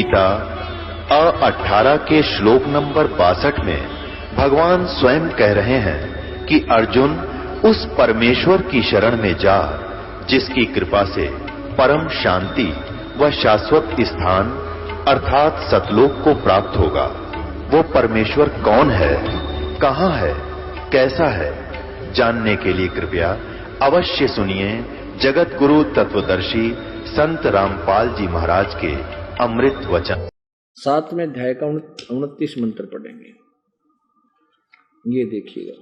गीता 18 के श्लोक नंबर 62 में भगवान स्वयं कह रहे हैं कि अर्जुन उस परमेश्वर की शरण में जा जिसकी कृपा से परम शांति व शाश्वत स्थान अर्थात सतलोक को प्राप्त होगा। वो परमेश्वर कौन है, कहां है, कैसा है, जानने के लिए कृपया अवश्य सुनिए जगत गुरु तत्वदर्शी संत रामपाल जी महाराज के अमृत वचन। 7वें अध्याय का 29 मंत्र पढ़ेंगे। ये देखिएगा,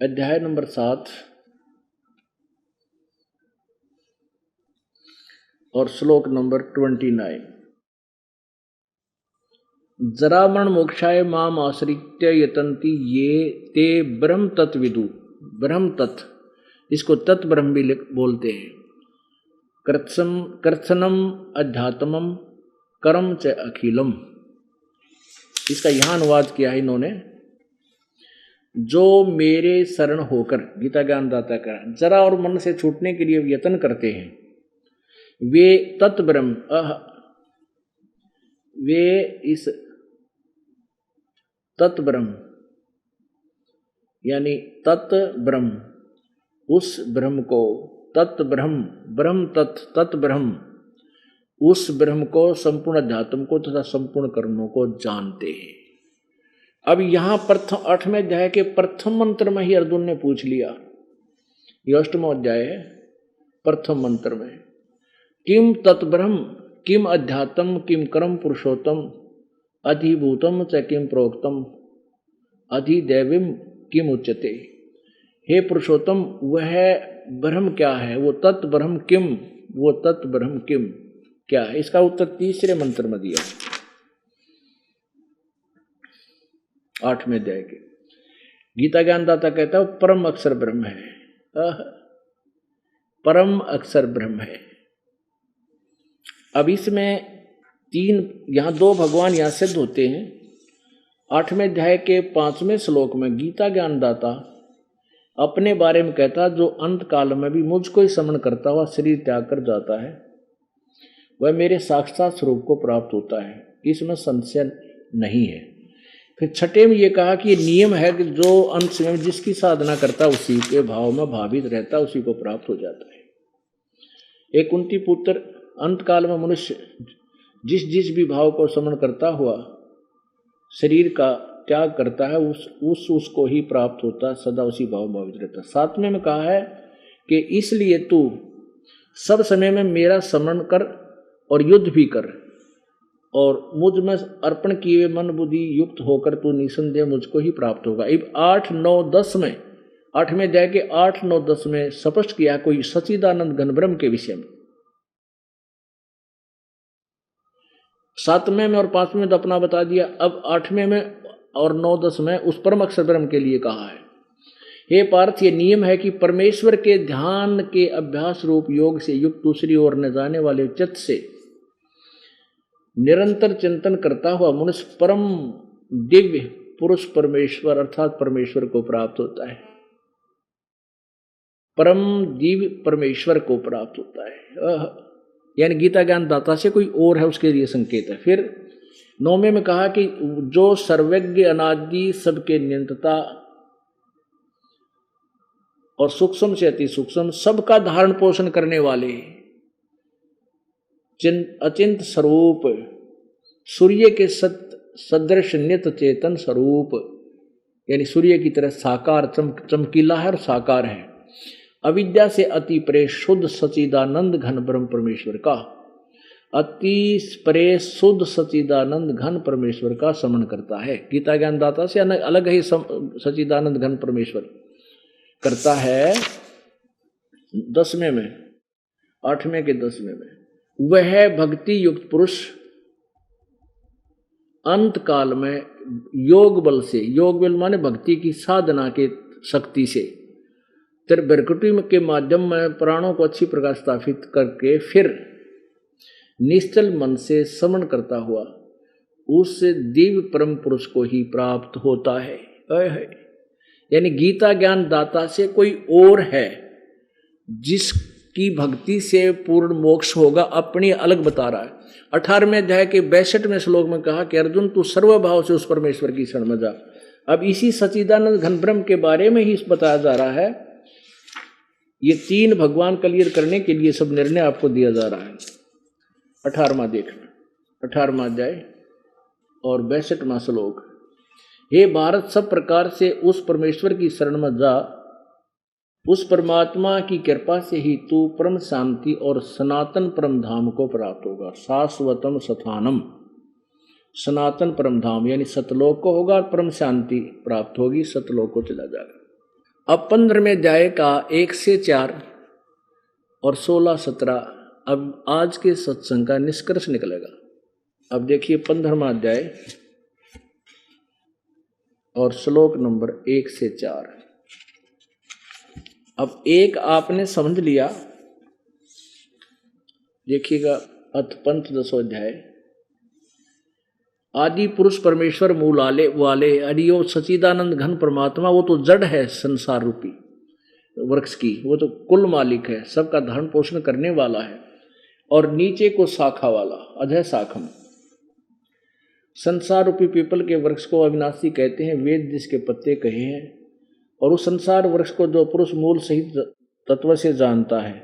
अध्याय नंबर 7 और श्लोक नंबर 29। जरामरण मोक्षाय माम आश्रित्य यतन्ति ये ते ब्रह्म तत्विदु। ब्रह्म तत्व, इसको तत्व ब्रह्म भी बोलते हैं। कृत्सनम अध्यात्मम कर्म च अखिलम, इसका यहां अनुवाद किया है इन्होंने। जो मेरे शरण होकर, गीता ज्ञानदाता का, जरा और मन से छूटने के लिए यत्न करते हैं, वे तत्व ब्रह्म, वे इस तत्व ब्रह्म यानी तत्व ब्रह्म, उस ब्रह्म को, तत्व ब्रह्म, ब्रह्म तत्व ब्रह्म, उस ब्रह्म को, संपूर्ण अध्यात्म को तथा संपूर्ण कर्मों को जानते हैं। अब यहां प्रथम 8वें अध्याय के प्रथम मंत्र में ही अर्जुन ने पूछ लिया, ये 8वां अध्याय है, प्रथम मंत्र में, किम तत्ब्रह्म किम अध्यात्म किम कर्म पुरुषोत्तम अधिभूतम च किम प्रोक्तम अधिदैविम किम उच्यते। हे पुरुषोत्तम, वह ब्रह्म क्या है, वो तत्व ब्रह्म किम, वो तत्व ब्रह्म किम क्या है। इसका उत्तर तीसरे मंत्र में दिया, 8वें अध्याय के। गीता ज्ञानदाता कहता है परम अक्षर ब्रह्म है, परम अक्षर ब्रह्म है। अब इसमें यहां दो भगवान यहां सिद्ध होते हैं। 8वें अध्याय के 5वें श्लोक में गीता ज्ञानदाता अपने बारे में कहता, जो अंत काल में भी मुझको ही समन करता हुआ शरीर त्याग कर जाता है, वह मेरे साक्षात स्वरूप को प्राप्त होता है, इसमें संशय नहीं है। फिर 6वें में ये कहा कि ये नियम है कि जो अंत में जिसकी साधना करता उसी के भाव में भावित रहता, उसी को प्राप्त हो जाता है। एक कुंती पुत्र, अंत काल में मनुष्य जिस जिस भी भाव को समन करता हुआ शरीर का त्याग करता है, उसको ही प्राप्त होता है, सदा उसी भाव में भावित रहता है। 7वें में कहा है कि इसलिए तू सब समय में मेरा स्मरण कर और युद्ध भी कर, और मुझ में अर्पण किए मन बुद्धि युक्त होकर तू निसंदेह मुझको ही प्राप्त होगा। अब 8, 9, 10 में, 8वें अध्याय के 8, 9, 10 में स्पष्ट किया कोई सच्चिदानंद घन ब्रह्म के विषय में। 7वें में और 5वें में तो अपना बता दिया। अब 8वें में और 9, 10 में उस परम अक्षर ब्रह्म के लिए कहा है, हे पार्थ, ये नियम है कि परमेश्वर के ध्यान के अभ्यास रूप योग से युक्त दूसरी ओर न जाने वाले चित्त से निरंतर चिंतन करता हुआ मनुष्य परम दिव्य पुरुष परमेश्वर अर्थात परमेश्वर को प्राप्त होता है, परम दिव्य परमेश्वर को प्राप्त होता है। यानी गीता ज्ञान दाता से कोई और है, उसके लिए संकेत है। फिर 9वें में कहा कि जो सर्वज्ञ अनादि सबके नियंत्रता और सूक्ष्म से अति सूक्ष्म सबका धारण पोषण करने वाले अचिंत स्वरूप सूर्य के सदृश नित्य चेतन स्वरूप, यानी सूर्य की तरह साकार चमकीला है और साकार है, अविद्या से अति परे शुद्ध सच्चिदानंद घन ब्रह्म परमेश्वर का, अति परे शुद्ध सच्चिदानंद घन परमेश्वर का समन करता है। गीता ज्ञानदाता से अलग ही सच्चिदानंद घन परमेश्वर करता है। 10वें में, 8वें के 10वें में, वह भक्ति युक्त पुरुष अंत काल में योग बल से, योग बल माने भक्ति की साधना के शक्ति से, त्रिभृकुटी के माध्यम में प्राणों को अच्छी प्रकार स्थापित करके फिर निश्चल मन से समन करता हुआ उस दिव्य परम पुरुष को ही प्राप्त होता है। यानी गीता ज्ञान दाता से कोई और है की भक्ति से पूर्ण मोक्ष होगा, अपनी अलग बता रहा है। 18वें अध्याय के 62वें श्लोक में कहा कि अर्जुन तू सर्वभाव से उस परमेश्वर की शरण में जा। अब इसी सच्चिदानंद घन ब्रह्म के बारे में ही बताया जा रहा है। ये 3 भगवान क्लियर करने के लिए सब निर्णय आपको दिया जा रहा है। 18वां देखना, 18वां अध्याय और 62वां श्लोक। हे भारत, सब प्रकार से उस परमेश्वर की शरण में जा, उस परमात्मा की कृपा से ही तू परम शांति और सनातन परम धाम को प्राप्त होगा। शाश्वतम स्थानम, सनातन परम धाम यानी सतलोक को होगा, परम शांति प्राप्त होगी, सतलोक को चला जाएगा। अब 15वें अध्याय का 1 से 4 और 16-17 अब आज के सत्संग का निष्कर्ष निकलेगा। अब देखिए 15वां अध्याय और श्लोक नंबर 1 से 4। अब एक आपने समझ लिया, देखिएगा अथ पंथ 10वां अध्याय। आदि पुरुष परमेश्वर मूल वाले अरियो सचिदानंद घन परमात्मा, वो तो जड़ है संसार रूपी वृक्ष की, वो तो कुल मालिक है, सबका धारण पोषण करने वाला है। और नीचे को शाखा वाला अधय शाखम, संसार रूपी पीपल के वृक्ष को अविनाशी कहते हैं, वेद जिसके पत्ते कहे हैं। और उस संसार वृक्ष को जो पुरुष मूल सहित तत्व से जानता है,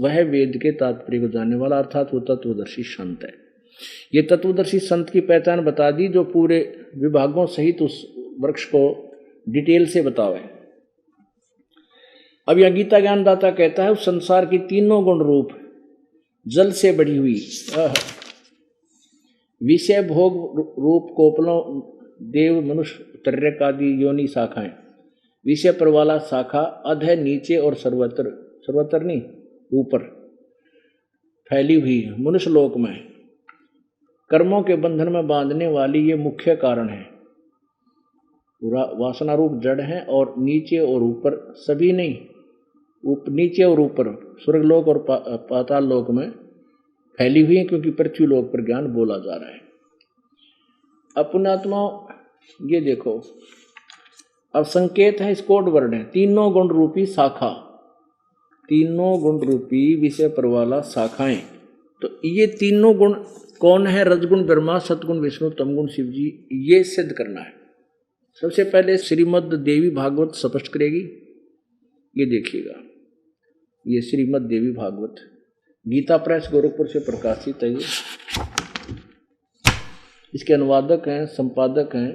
वह वेद के तात्पर्य को जानने वाला, अर्थात वो तत्वदर्शी संत है। ये तत्वदर्शी संत की पहचान बता दी जो पूरे विभागों सहित उस वृक्ष को डिटेल से बतावे। अब यह गीता ज्ञानदाता कहता है उस संसार की तीनों गुण रूप जल से बढ़ी हुई विषय भोग रूप कोपलों देव मनुष्य तर्यक आदि योनि शाखाएं, विषय पर वाला शाखा अधः नीचे और सर्वत्र नहीं ऊपर फैली हुई मनुष्य लोक में कर्मों के बंधन में बांधने वाली ये मुख्य कारण है। वासना रूप जड़ है और नीचे और ऊपर सभी नहीं, नीचे और ऊपर स्वर्गलोक और पाताल लोक में फैली हुई है, क्योंकि पृथ्वी लोक पर ज्ञान बोला जा रहा है। अपनात्मा ये देखो, अब संकेत है, इस कोड वर्ड है, तीनों गुण रूपी शाखा, तीनों गुण रूपी विषय पर वाला शाखाएं। तो ये तीनों गुण कौन है? रजगुण ब्रह्मा, सतगुण विष्णु, तमगुण शिव जी। ये सिद्ध करना है। सबसे पहले श्रीमद् देवी भागवत स्पष्ट करेगी, ये देखिएगा। ये श्रीमद् देवी भागवत गीता प्रेस गोरखपुर से प्रकाशित है। इसके अनुवादक हैं, संपादक हैं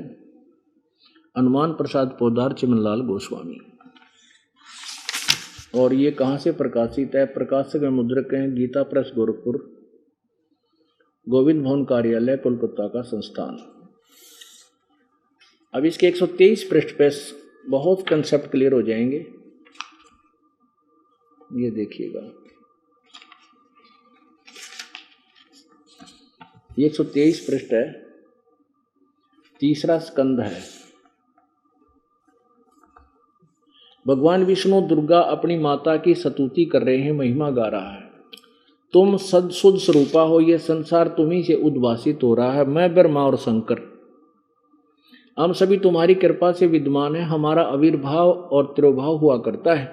हनुमान प्रसाद पोदार चिमनलाल गोस्वामी। और ये कहाँ से प्रकाशित है? प्रकाशक एवं मुद्रक हैं गीता प्रेस गोरखपुर, गोविंद भवन कार्यालय कोलकाता का संस्थान। अब इसके 123 पृष्ठ पे बहुत कंसेप्ट क्लियर हो जाएंगे। ये देखिएगा, ये 123 पृष्ठ है, तीसरा स्कंद है। भगवान विष्णु दुर्गा अपनी माता की स्तुति कर रहे हैं, महिमा गा रहा है। तुम सदसुद स्वरूपा हो, यह संसार तुम्ही से उद्भासित हो रहा है। मैं ब्रह्मा और शंकर हम सभी तुम्हारी कृपा से विद्यमान है। हमारा आविर्भाव और तिरोभाव हुआ करता है।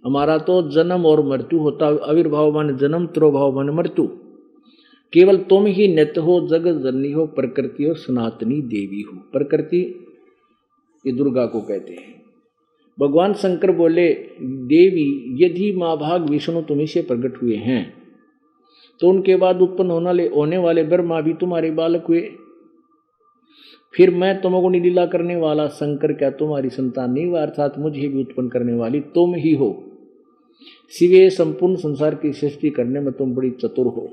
हमारा तो जन्म और मृत्यु होता, आविर्भाव माने जन्म, तिरोभाव माने मृत्यु। केवल तुम ही नित्य हो, जगत जननी हो, प्रकृति और सनातनी देवी हो। प्रकृति ये दुर्गा को कहते हैं। भगवान शंकर बोले, देवी यदि माँ भाग विष्णु तुम्ही से प्रकट हुए हैं, तो उनके बाद उत्पन्न होने वाले ब्रह्मा भी तुम्हारे बालक हुए। फिर मैं तमोगुणी लीला करने वाला शंकर क्या तुम्हारी संतान नहीं हुआ? अर्थात मुझे भी उत्पन्न करने वाली तुम ही हो। शिवे संपूर्ण संसार की सृष्टि करने में तुम बड़ी चतुर हो।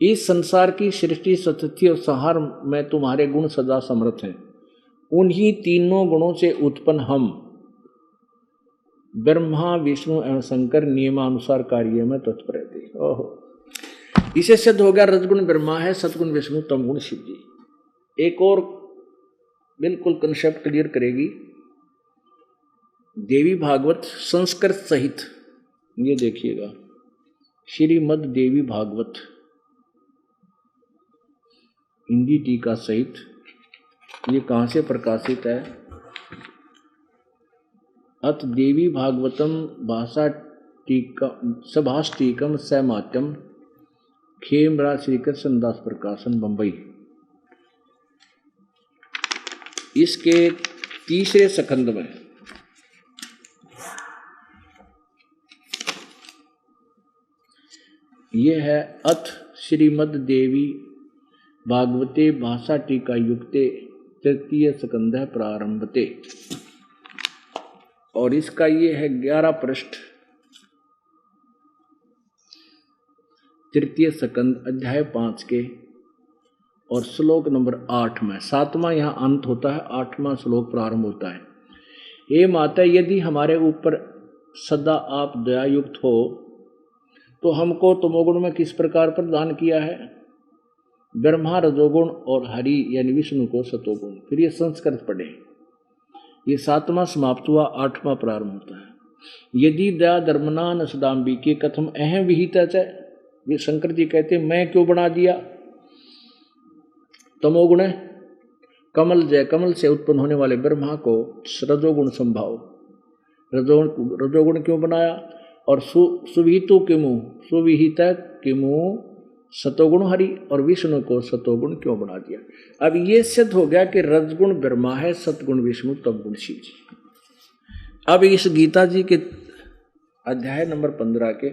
इस संसार की सृष्टि, स्थिति और संहार में तुम्हारे गुण सदा समर्थ हैं। उन्हीं तीनों गुणों से उत्पन्न हम ब्रह्मा विष्णु एवं शंकर नियमानुसार कार्य में तत्पर रहते। ओहो, इसे सिद्ध हो गया रजगुण ब्रह्मा है, सतगुण विष्णु, तमगुण शिव जी। एक और बिल्कुल कंसेप्ट क्लियर करेगी देवी भागवत संस्कृत सहित। ये देखिएगा, श्रीमद् देवी भागवत हिंदी टीका सहित। ये कहाँ से प्रकाशित है? अत देवी भागवतम भाषा टीका सभाष्टीकम सैमात्यम खेमराज श्री कृष्णदास प्रकाशन बंबई। इसके तीसरे सकंद में यह है अथ श्रीमद देवी भागवते भाषा टीका युक्ते तृतीय सकंद प्रारंभते, और इसका ये है 11 पृष्ठ, तृतीय सकंद अध्याय 5 के और श्लोक नंबर 8 में। 7वां यहाँ अंत होता है, 8वां श्लोक प्रारंभ होता है। हे माता, यदि हमारे ऊपर सदा आप दयायुक्त हो तो हमको तमोगुण में किस प्रकार प्रदान किया है? ब्रह्मा रजोगुण और हरि यानी विष्णु को सतोगुण। फिर ये संस्कृत पढ़े, ये 7वां समाप्त हुआ, 8वां प्रारंभ होता है। यदि दया धर्मना न सदाम्बी के कथम अहम विहित है। ये शंकर जी कहते मैं क्यों बना दिया? तमोगुण कमल जय, कमल से उत्पन्न होने वाले ब्रह्मा को रजोगुण संभाव, रजोगुण क्यों बनाया? और सुविहितो किमु, सुविहित किमु सतोगुण हरि, और विष्णु को सतोगुण क्यों बना दिया? अब ये सिद्ध हो गया कि रजगुण ब्रह्मा है, सतगुण विष्णु, तमगुण शिव जी। अब इस गीता जी के अध्याय नंबर 15 के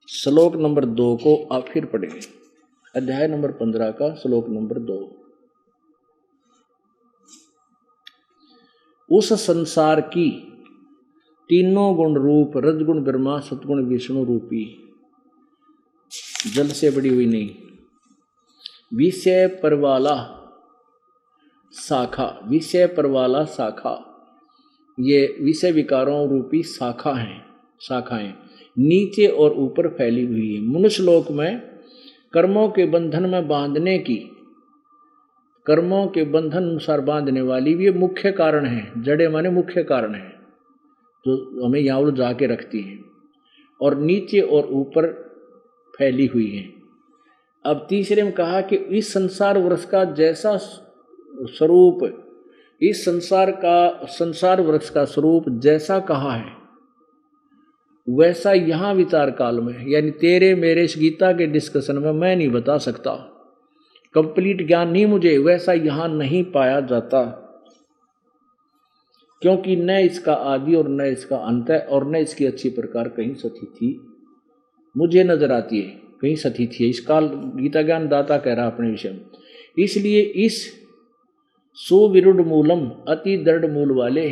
श्लोक नंबर 2 को आप फिर पढ़ेंगे। अध्याय नंबर 15 का श्लोक नंबर 2। उस संसार की तीनों गुण रूप रजगुण ब्रह्मा सतगुण विष्णु रूपी जल से बड़ी हुई नहीं, विषय परवाला शाखा, विषय परवाला शाखा, ये विषय विकारों रूपी शाखा हैं, शाखाएं नीचे और ऊपर फैली हुई है। मनुष्य लोक में कर्मों के बंधन में बांधने की, कर्मों के बंधन अनुसार बांधने वाली भी मुख्य कारण है। जड़े माने मुख्य कारण है जो हमें यहाँ उलझा के रखती हैं, और नीचे और ऊपर फैली हुई है। अब तीसरे में कहा कि इस संसार वृक्ष का जैसा स्वरूप, इस संसार वृक्ष का स्वरूप जैसा कहा है वैसा यहाँ विचार काल में, यानी तेरे मेरे इस गीता के डिस्कशन में मैं नहीं बता सकता, कंप्लीट ज्ञान नहीं मुझे वैसा यहाँ नहीं पाया जाता, क्योंकि न इसका आदि और न इसका अंत है, और न इसकी अच्छी प्रकार कहीं स्थिति मुझे नजर आती है, कहीं स्थिति है। इस काल गीता ज्ञान दाता कह रहा अपने विषय में। इसलिए इस सुविरुद्ध मूलम, अति दृढ़ मूल वाले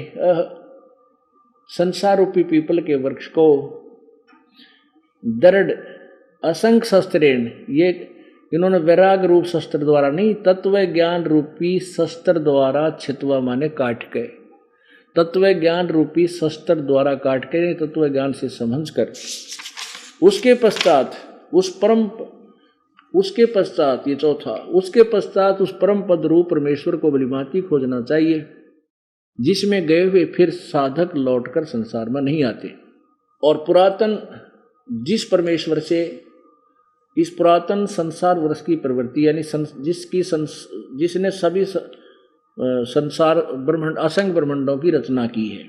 संसार रूपी पीपल के वृक्ष को दृढ़ असंख्य शस्त्रेण, ये इन्होंने वैराग रूप शस्त्र द्वारा नहीं, तत्व ज्ञान रूपी शस्त्र द्वारा छितवा माने काट के, तत्व ज्ञान रूपी शस्त्र द्वारा काट के, तत्व ज्ञान से समझ कर उसके पश्चात ये चौथा, उसके पश्चात उस परम पद रूप परमेश्वर को बलिभांति खोजना चाहिए, जिसमें गए हुए फिर साधक लौटकर संसार में नहीं आते। और पुरातन जिस परमेश्वर से इस पुरातन संसार वृक्ष की प्रवृत्ति, यानी जिसने सभी संसार ब्रह्मांड असंख्य ब्रह्मांडों की रचना की है,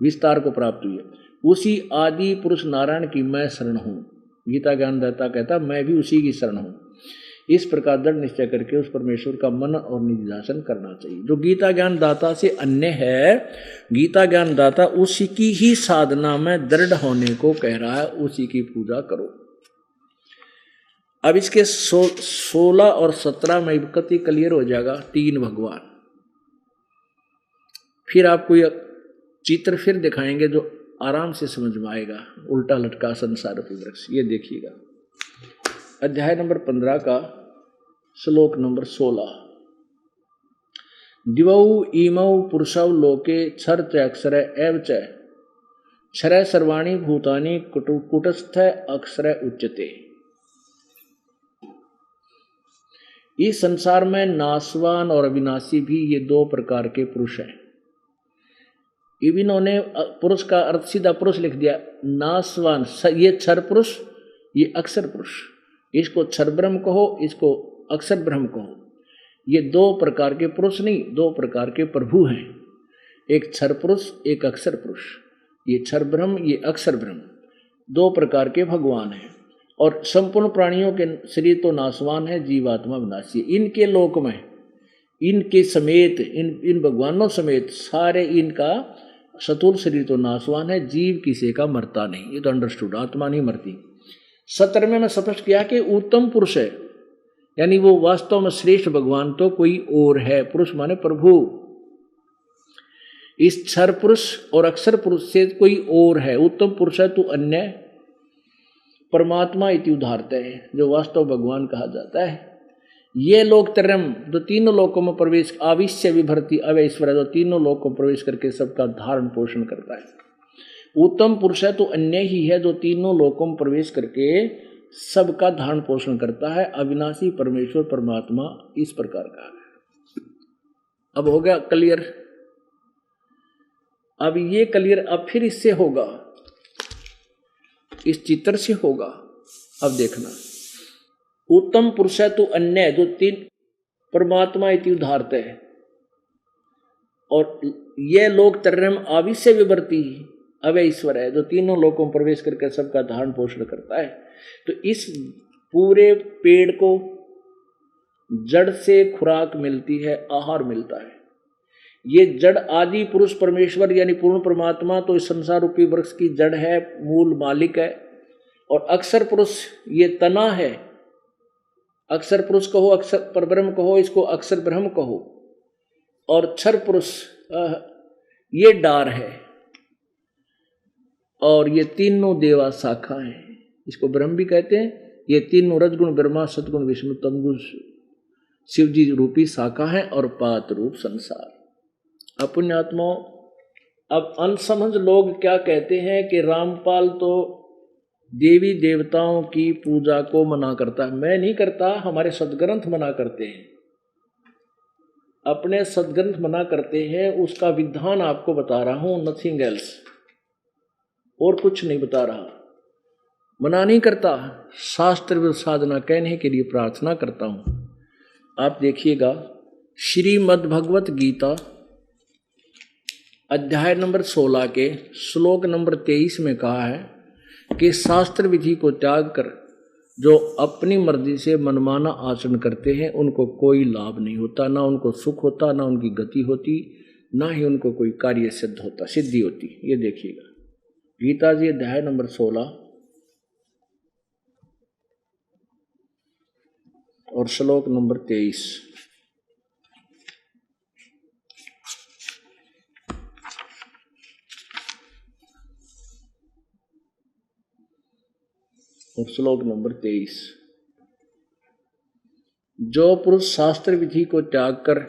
विस्तार को प्राप्त हुई है, उसी आदि पुरुष नारायण की मैं शरण हूँ। गीता ज्ञानदाता कहता मैं भी उसी की शरण हूँ। इस प्रकार दृढ़ निश्चय करके उस परमेश्वर का मन और निधिध्यासन करना चाहिए। जो गीता ज्ञान दाता से अन्य है, गीता ज्ञान दाता उसी की ही साधना में दृढ़ होने को कह रहा है, उसी की पूजा करो। अब इसके 16 और 17 में कति क्लियर हो जाएगा। 3 भगवान, फिर आपको यह चित्र फिर दिखाएंगे जो आराम से समझ में आएगा। उल्टा लटका संसार रूपी वृक्ष, ये देखिएगा। अध्याय नंबर 15 का श्लोक नंबर 16। दिवौ इमौ पुरुषौ लोके क्षर च अक्षर एव च क्षर सर्वाणि भूतानि कुटस्थ अक्षर उच्यते। इस संसार में नाशवान और अविनाशी भी ये 2 प्रकार के पुरुष हैं। इन्होंने पुरुष का अर्थ सीधा पुरुष लिख दिया। नाशवान ये क्षर पुरुष, ये अक्षर पुरुष, इसको क्षर ब्रह्म कहो, इसको अक्षर ब्रह्म कहो। ये 2 प्रकार के पुरुष नहीं, 2 प्रकार के प्रभु हैं। एक क्षर पुरुष, एक अक्षर पुरुष। ये क्षर ब्रह्म, ये अक्षर ब्रह्म, दो प्रकार के भगवान हैं। और संपूर्ण प्राणियों के शरीर तो नाशवान है, जीवात्मा विनाशी। इनके लोक में, इनके समेत, इन भगवानों समेत सारे इनका स्थूल शरीर तो नाशवान है, जीव किसी का मरता नहीं। ये तो अंडरस्टूड, आत्मा नहीं मरती। 17वें में स्पष्ट किया कि उत्तम पुरुष है, यानी वो वास्तव में श्रेष्ठ भगवान तो कोई और है। पुरुष माने प्रभु। इस क्षर पुरुष और अक्षर पुरुष से कोई और है। उत्तम पुरुष है तो अन्य परमात्मा इति उदाहरते है, जो वास्तव भगवान कहा जाता है। ये लोक त्रयम, जो तीनों लोकों में प्रवेश, आविश्य विभर्ति अवैश्वर, जो तीनों लोकों में प्रवेश करके सबका धारण पोषण करता है। उत्तम पुरुष है तो अन्य ही है, जो तीनों लोकों में प्रवेश करके सबका धारण पोषण करता है। अविनाशी परमेश्वर परमात्मा इस प्रकार का है। अब हो गया क्लियर। अब ये क्लियर, अब फिर इससे होगा, इस चित्र से होगा। अब देखना, उत्तम पुरुष है तो अन्य, जो तीन परमात्मा इति उदाहरते है। और ये लोक त्रयम आविश्य विभर्ति अवय ईश्वर है, जो तीनों लोकों में प्रवेश करके सबका धारण पोषण करता है। तो इस पूरे पेड़ को जड़ से खुराक मिलती है, आहार मिलता है। ये जड़ आदि पुरुष परमेश्वर यानी पूर्ण परमात्मा तो इस संसार रूपी वृक्ष की जड़ है, मूल मालिक है। और अक्षर पुरुष ये तना है। अक्षर पुरुष कहो, अक्षर परब्रह्म कहो, इसको अक्षर ब्रह्म कहो। और क्षर पुरुष ये डार है। और ये तीनों देवा शाखा हैं, इसको ब्रह्म भी कहते हैं। ये तीनों रजगुण ब्रह्मा, सतगुण विष्णु, तमगुण शिवजी रूपी शाखा है और पात रूप संसार। पुण्यात्माओं, अब अनसमझ लोग क्या कहते हैं कि रामपाल तो देवी देवताओं की पूजा को मना करता है। मैं नहीं करता, हमारे सदग्रंथ मना करते हैं, अपने सदग्रंथ मना करते हैं। उसका विधान आपको बता रहा हूं, नथिंग एल्स, और कुछ नहीं बता रहा। मना नहीं करता, शास्त्र साधना कहने के लिए प्रार्थना करता हूं। आप देखिएगा, श्रीमद् भगवत गीता अध्याय नंबर 16 के श्लोक नंबर 23 में कहा है कि शास्त्र विधि को त्याग कर जो अपनी मर्जी से मनमाना आचरण करते हैं उनको कोई लाभ नहीं होता, ना उनको सुख होता, ना उनकी गति होती, ना ही उनको कोई कार्य सिद्ध होता, सिद्धि होती। ये देखिएगा, गीता जी अध्याय नंबर 16 और श्लोक नंबर 23। और श्लोक नंबर 23, जो पुरुष शास्त्र विधि को त्याग कर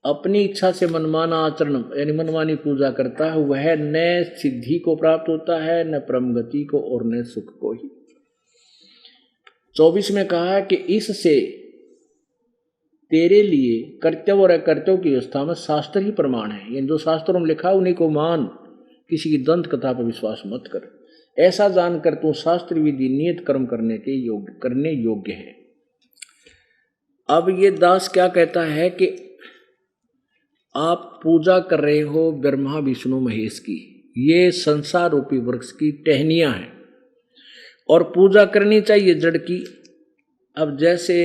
अपनी इच्छा से मनमाना आचरण यानी मनमानी पूजा करता है, वह न सिद्धि को प्राप्त होता है, न परम गति को, और न सुख को ही। 24 में कहा है कि इससे तेरे लिए कर्तव्य और अकर्तव्य की व्यवस्था में शास्त्र ही प्रमाण है। यानी जो शास्त्रों में लिखा उन्हीं को मान, किसी की दंत कथा पर विश्वास मत कर। ऐसा जानकर तू शास्त्र विधि नियत कर्म करने योग्य है। अब ये दास क्या कहता है कि आप पूजा कर रहे हो ब्रह्मा विष्णु महेश की, ये संसार रूपी वृक्ष की टहनियां हैं और पूजा करनी चाहिए जड़ की। अब जैसे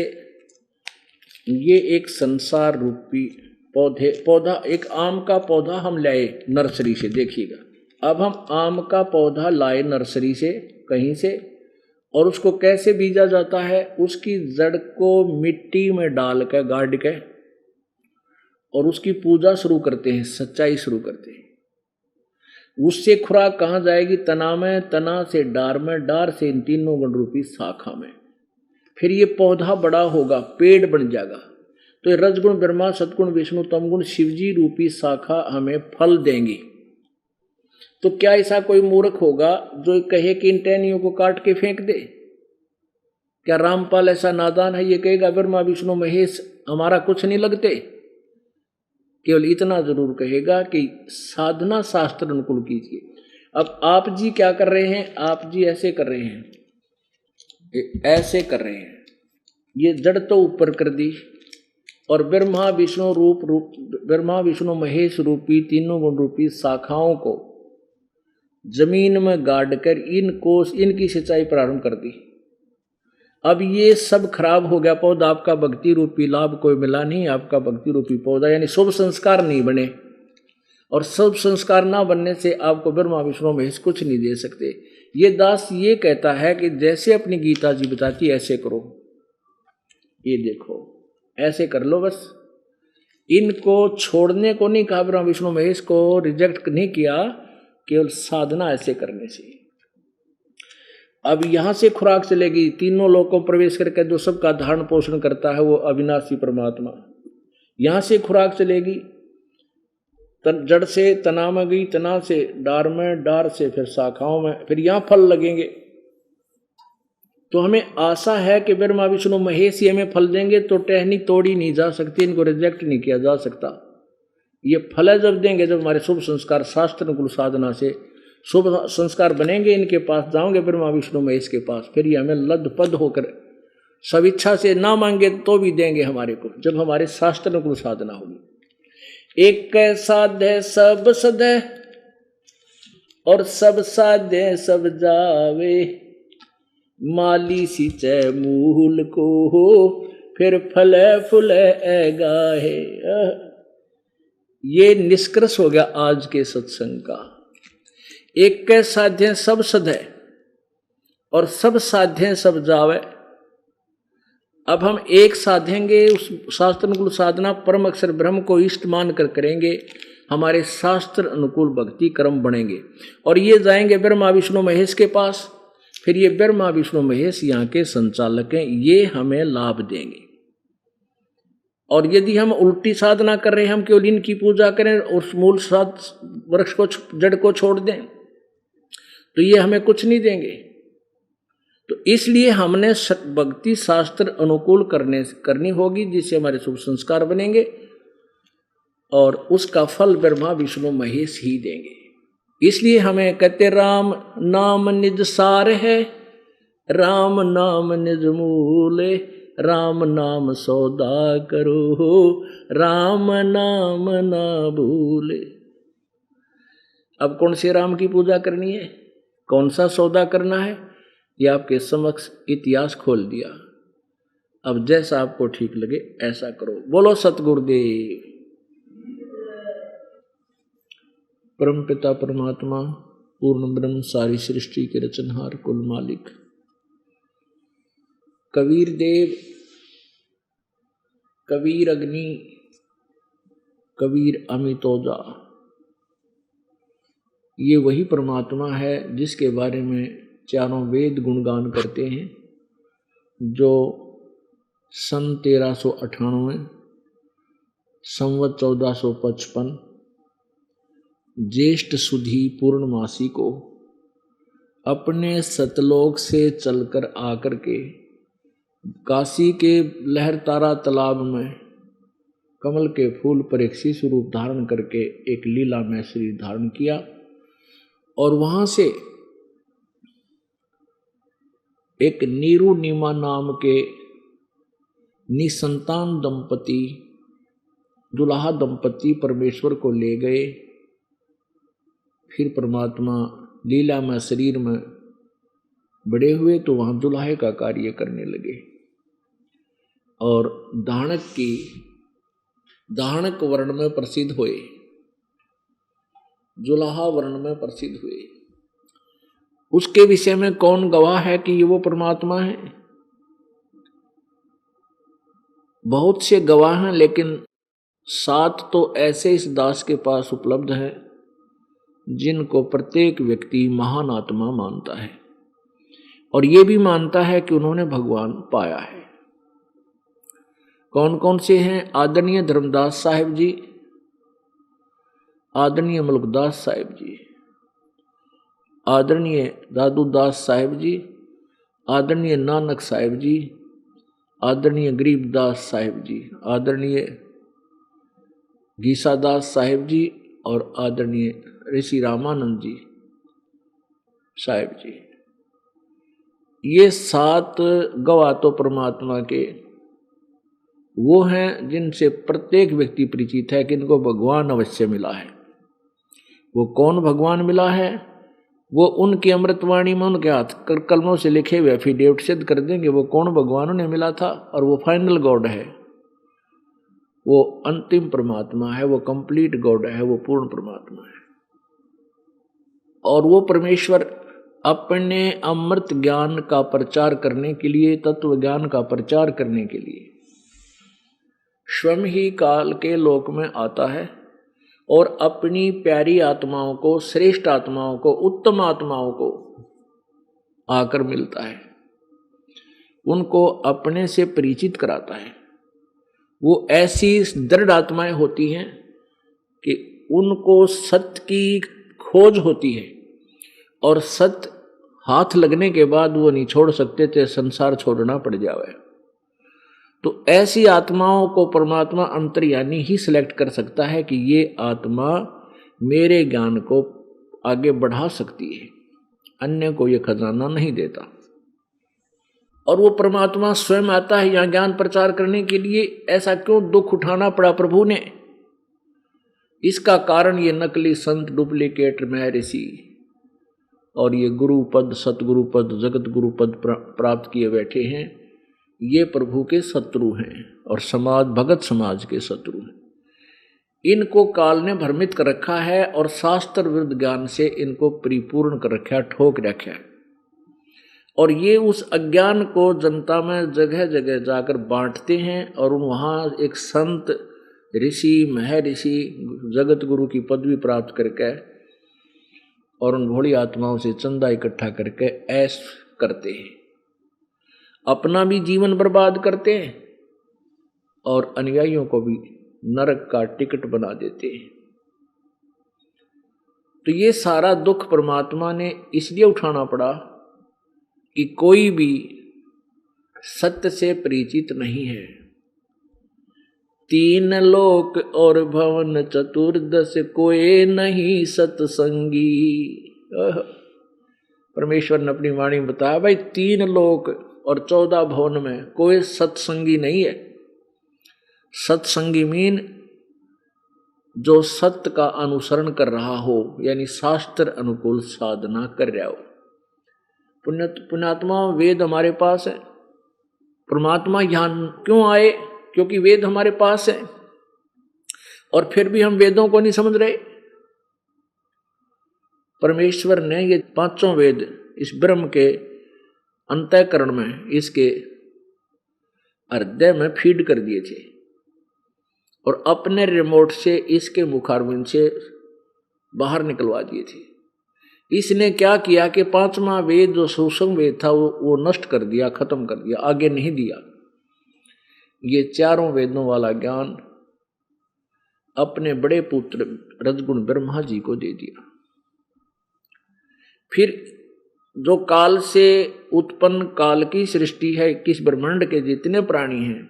ये एक संसार रूपी पौधा, एक आम का पौधा हम लाए नर्सरी से, देखिएगा। अब हम आम का पौधा लाए नर्सरी से कहीं से, और उसको कैसे बीजा जाता है, उसकी जड़ को मिट्टी में डाल कर गाड़ के और उसकी पूजा शुरू करते हैं, सच्चाई शुरू करते हैं। उससे खुराक कहाँ जाएगी? तना में, तना से डार में, डार से इन तीनों गुण रूपी शाखा में। फिर ये पौधा बड़ा होगा, पेड़ बन जाएगा। तो ये रजगुण ब्रह्मा, सतगुण विष्णु, तमगुण शिवजी रूपी शाखा हमें फल देंगी। तो क्या ऐसा कोई मूर्ख होगा जो कहे कि इन टहनियों को काट के फेंक दे? क्या रामपाल ऐसा नादान है ये कहेगा ब्रह्मा विष्णु महेश हमारा कुछ नहीं लगते? केवल इतना जरूर कहेगा कि साधना शास्त्र अनुकूल कीजिए। अब आप जी क्या कर रहे हैं? आप जी ऐसे कर रहे हैं, ऐसे कर रहे हैं। ये जड़ तो ऊपर कर दी और ब्रह्मा विष्णु महेश रूपी तीनों गुण रूपी शाखाओं को जमीन में गाड़ कर इनकी सिंचाई प्रारंभ कर दी। अब ये सब खराब हो गया पौधा, आपका भक्ति रूपी लाभ कोई मिला नहीं, आपका भक्ति रूपी पौधा यानी शुभ संस्कार नहीं बने, और शुभ संस्कार ना बनने से आपको ब्रह्मा विष्णु महेश कुछ नहीं दे सकते। ये दास ये कहता है कि जैसे अपनी गीता जी बताती ऐसे करो, ये देखो ऐसे कर लो बस। इनको छोड़ने को नहीं कहा, ब्रह्मा विष्णु महेश को रिजेक्ट नहीं किया, केवल साधना ऐसे करने से। अब यहां से खुराक चलेगी, तीनों लोगों को प्रवेश करके जो सबका धारण पोषण करता है वो अविनाशी परमात्मा। यहां से खुराक चलेगी, जड़ से तना में गई, तना से डार में, डार से फिर शाखाओं में, फिर यहां फल लगेंगे। तो हमें आशा है कि ब्रह्मा विष्णु महेश हमें फल देंगे, तो टहनी तोड़ी नहीं जा सकती, इनको रिजेक्ट नहीं किया जा सकता। ये फल जब देंगे जब हमारे शुभ संस्कार शास्त्र अनुकूल साधना से शुभ संस्कार बनेंगे, इनके पास जाओगे ब्रह्मा विष्णु महेश के पास, फिर ये हमें लदपद होकर सब इच्छा से ना मांगे तो भी देंगे हमारे को, जब हमारे शास्त्र अनुकूल साधना होगी। एक साध्य सब सदय और सब साध्य सब जावे, माली सिंचै मूल को हो फिर फले फुले गाहे। ये निष्कर्ष हो गया आज के सत्संग का। एक के साध्य सब सधय और सब साध्य सब जावे। अब हम एक साधेंगे, उस शास्त्र अनुकूल साधना परम अक्षर ब्रह्म को इष्ट मान कर करेंगे, हमारे शास्त्र अनुकूल भक्ति कर्म बनेंगे, और ये जाएंगे ब्रह्मा विष्णु महेश के पास। फिर ये ब्रह्मा विष्णु महेश यहाँ के संचालक हैं, ये हमें लाभ देंगे। और यदि हम उल्टी साधना कर रहे हैं, हम केवल इनकी पूजा करें और मूल वृक्ष को जड़ को छोड़ दें, तो ये हमें कुछ नहीं देंगे। तो इसलिए हमने भक्ति शास्त्र अनुकूल करनी होगी, जिससे हमारे शुभ संस्कार बनेंगे, और उसका फल ब्रह्मा विष्णु महेश ही देंगे। इसलिए हमें कहते राम नाम निज सार है, राम नाम निज मूल, राम नाम सौदा करो, राम नाम ना भूले। अब कौन से राम की पूजा करनी है, कौन सा सौदा करना है, ये आपके समक्ष इतिहास खोल दिया। अब जैसा आपको ठीक लगे ऐसा करो। बोलो सतगुरुदेव। परम पिता परमात्मा पूर्ण ब्रह्म सारी सृष्टि के रचनहार कुल मालिक कबीर देव, कबीर अग्नि, कबीर अमितोजा, ये वही परमात्मा है जिसके बारे में चारों वेद गुणगान करते हैं, जो सन 1398 संवत 1455 ज्येष्ठ सुधी पूर्णमासी को अपने सतलोक से चलकर आकर के काशी के लहरतारा तालाब में कमल के फूल पर एक शिशु रूप धारण करके एक लीला में शरीर धारण किया, और वहां से एक नीरू नीमा नाम के निसंतान दंपति दुल्हा दंपति परमेश्वर को ले गए। फिर परमात्मा लीला में शरीर में बड़े हुए तो वहां दुल्हे का कार्य करने लगे, और दाहणक वर्ण में प्रसिद्ध हुए, जुलाहा वर्ण में प्रसिद्ध हुए। उसके विषय में कौन गवाह है कि ये वो परमात्मा है? बहुत से गवाह हैं, लेकिन 7 तो ऐसे इस दास के पास उपलब्ध है जिनको प्रत्येक व्यक्ति महान आत्मा मानता है, और ये भी मानता है कि उन्होंने भगवान पाया है। कौन कौन से हैं? आदरणीय धर्मदास साहिब जी, आदरणीय मुल्कदास साहिब जी, आदरणीय दादूदास साहिब जी, आदरणीय नानक साहिब जी, आदरणीय गरीबदास साहिब जी, आदरणीय गीसादास साहिब जी, और आदरणीय ऋषि रामानंद जी साहिब जी। ये 7 गवाह तो परमात्मा के वो हैं जिनसे प्रत्येक व्यक्ति परिचित है कि इनको भगवान अवश्य मिला है। वो कौन भगवान मिला है? वो उनकी अमृतवाणी में उनके हाथ कलमों से लिखे हुए एफिडेविट सिद्ध कर देंगे वो कौन भगवान उन्हें मिला था, और वो फाइनल गॉड है, वो अंतिम परमात्मा है, वो कंप्लीट गॉड है, वो पूर्ण परमात्मा है। और वो परमेश्वर अपने अमृत ज्ञान का प्रचार करने के लिए, तत्व ज्ञान का प्रचार करने के लिए स्वयं ही काल के लोक में आता है और अपनी प्यारी आत्माओं को, श्रेष्ठ आत्माओं को, उत्तम आत्माओं को आकर मिलता है, उनको अपने से परिचित कराता है। वो ऐसी दृढ़ आत्माएं होती हैं कि उनको सत्य की खोज होती है और सत्य हाथ लगने के बाद वो नहीं छोड़ सकते थे, संसार छोड़ना पड़ जावे। तो ऐसी आत्माओं को परमात्मा अंतर्यामी ही सिलेक्ट कर सकता है कि ये आत्मा मेरे ज्ञान को आगे बढ़ा सकती है, अन्य को ये खजाना नहीं देता। और वो परमात्मा स्वयं आता है यहाँ ज्ञान प्रचार करने के लिए। ऐसा क्यों दुख उठाना पड़ा प्रभु ने? इसका कारण ये नकली संत, डुप्लीकेट महर्षि और ये गुरु पद, सतगुरु पद, जगत गुरु पद प्राप्त किए बैठे हैं, ये प्रभु के शत्रु हैं और समाज, भगत समाज के शत्रु हैं। इनको काल ने भ्रमित कर रखा है और शास्त्र विरुद्ध ज्ञान से इनको परिपूर्ण कर रखा है, ठोक रखा है। और ये उस अज्ञान को जनता में जगह जगह जाकर बांटते हैं और वहाँ एक संत, ऋषि, महर्षि, जगत गुरु की पदवी प्राप्त करके और उन भोली आत्माओं से चंदा इकट्ठा करके ऐश करते हैं, अपना भी जीवन बर्बाद करते हैं और अनुयायियों को भी नरक का टिकट बना देते हैं। तो ये सारा दुख परमात्मा ने इसलिए उठाना पड़ा कि कोई भी सत्य से परिचित नहीं है। 3 लोक और भवन चतुर्दश कोई नहीं सत्संगी। परमेश्वर ने अपनी वाणी में बताया, भाई 3 लोक और 14 भवन में कोई सत्संगी नहीं है। सत्संगी मीन जो सत्य का अनुसरण कर रहा हो, यानी शास्त्र अनुकूल साधना कर रहा हो। पुण्यात्मा, वेद हमारे पास है। परमात्मा यहाँ क्यों आए? क्योंकि वेद हमारे पास है और फिर भी हम वेदों को नहीं समझ रहे। परमेश्वर ने ये 5 वेद इस ब्रह्म के अंतःकरण में, इसके हृदय में फीड कर दिए थे और अपने रिमोट से इसके मुखारविंद से बाहर निकलवा दिए थे। इसने क्या किया कि 5वां वेद जो सूक्ष्म वेद था वो नष्ट कर दिया, खत्म कर दिया, आगे नहीं दिया। ये 4 वेदों वाला ज्ञान अपने बड़े पुत्र रजगुण ब्रह्मा जी को दे दिया। फिर जो काल से उत्पन्न काल की सृष्टि है, किस ब्रह्मांड के जितने प्राणी हैं,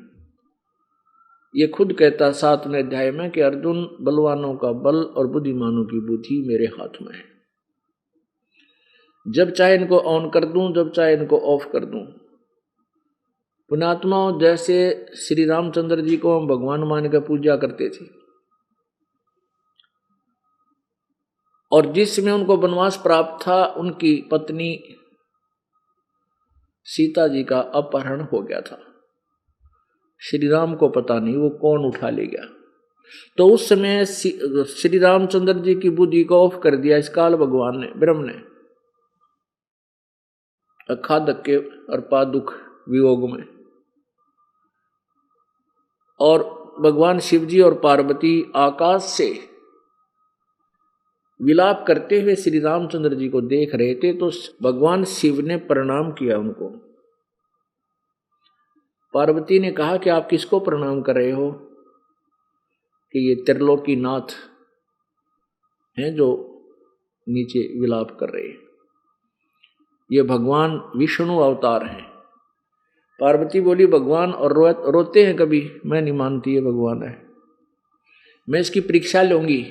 ये खुद कहता 7वें अध्याय में कि अर्जुन, बलवानों का बल और बुद्धिमानों की बुद्धि मेरे हाथ में है। जब चाहे इनको ऑन कर दूं, जब चाहे इनको ऑफ कर दूं। पुण्यात्माओं, जैसे श्री रामचंद्र जी को हम भगवान मान के पूजा करते थे और जिसमें उनको वनवास प्राप्त था, उनकी पत्नी सीता जी का अपहरण हो गया था। श्री राम को पता नहीं वो कौन उठा ले गया। तो उस समय श्री रामचंद्र जी की बुद्धि को ऑफ कर दिया इस काल भगवान ने, ब्रह्म ने, अखा धक्के और पा दुख वियोग में। और भगवान शिव जी और पार्वती आकाश से विलाप करते हुए श्री रामचंद्र जी को देख रहे थे। तो भगवान शिव ने प्रणाम किया उनको। पार्वती ने कहा कि आप किसको प्रणाम कर रहे हो? कि ये त्रिलोकी नाथ हैं जो नीचे विलाप कर रहे हैं, ये भगवान विष्णु अवतार हैं। पार्वती बोली, भगवान और रोते हैं कभी? मैं नहीं मानती है भगवान है। मैं इसकी परीक्षा लूंगी।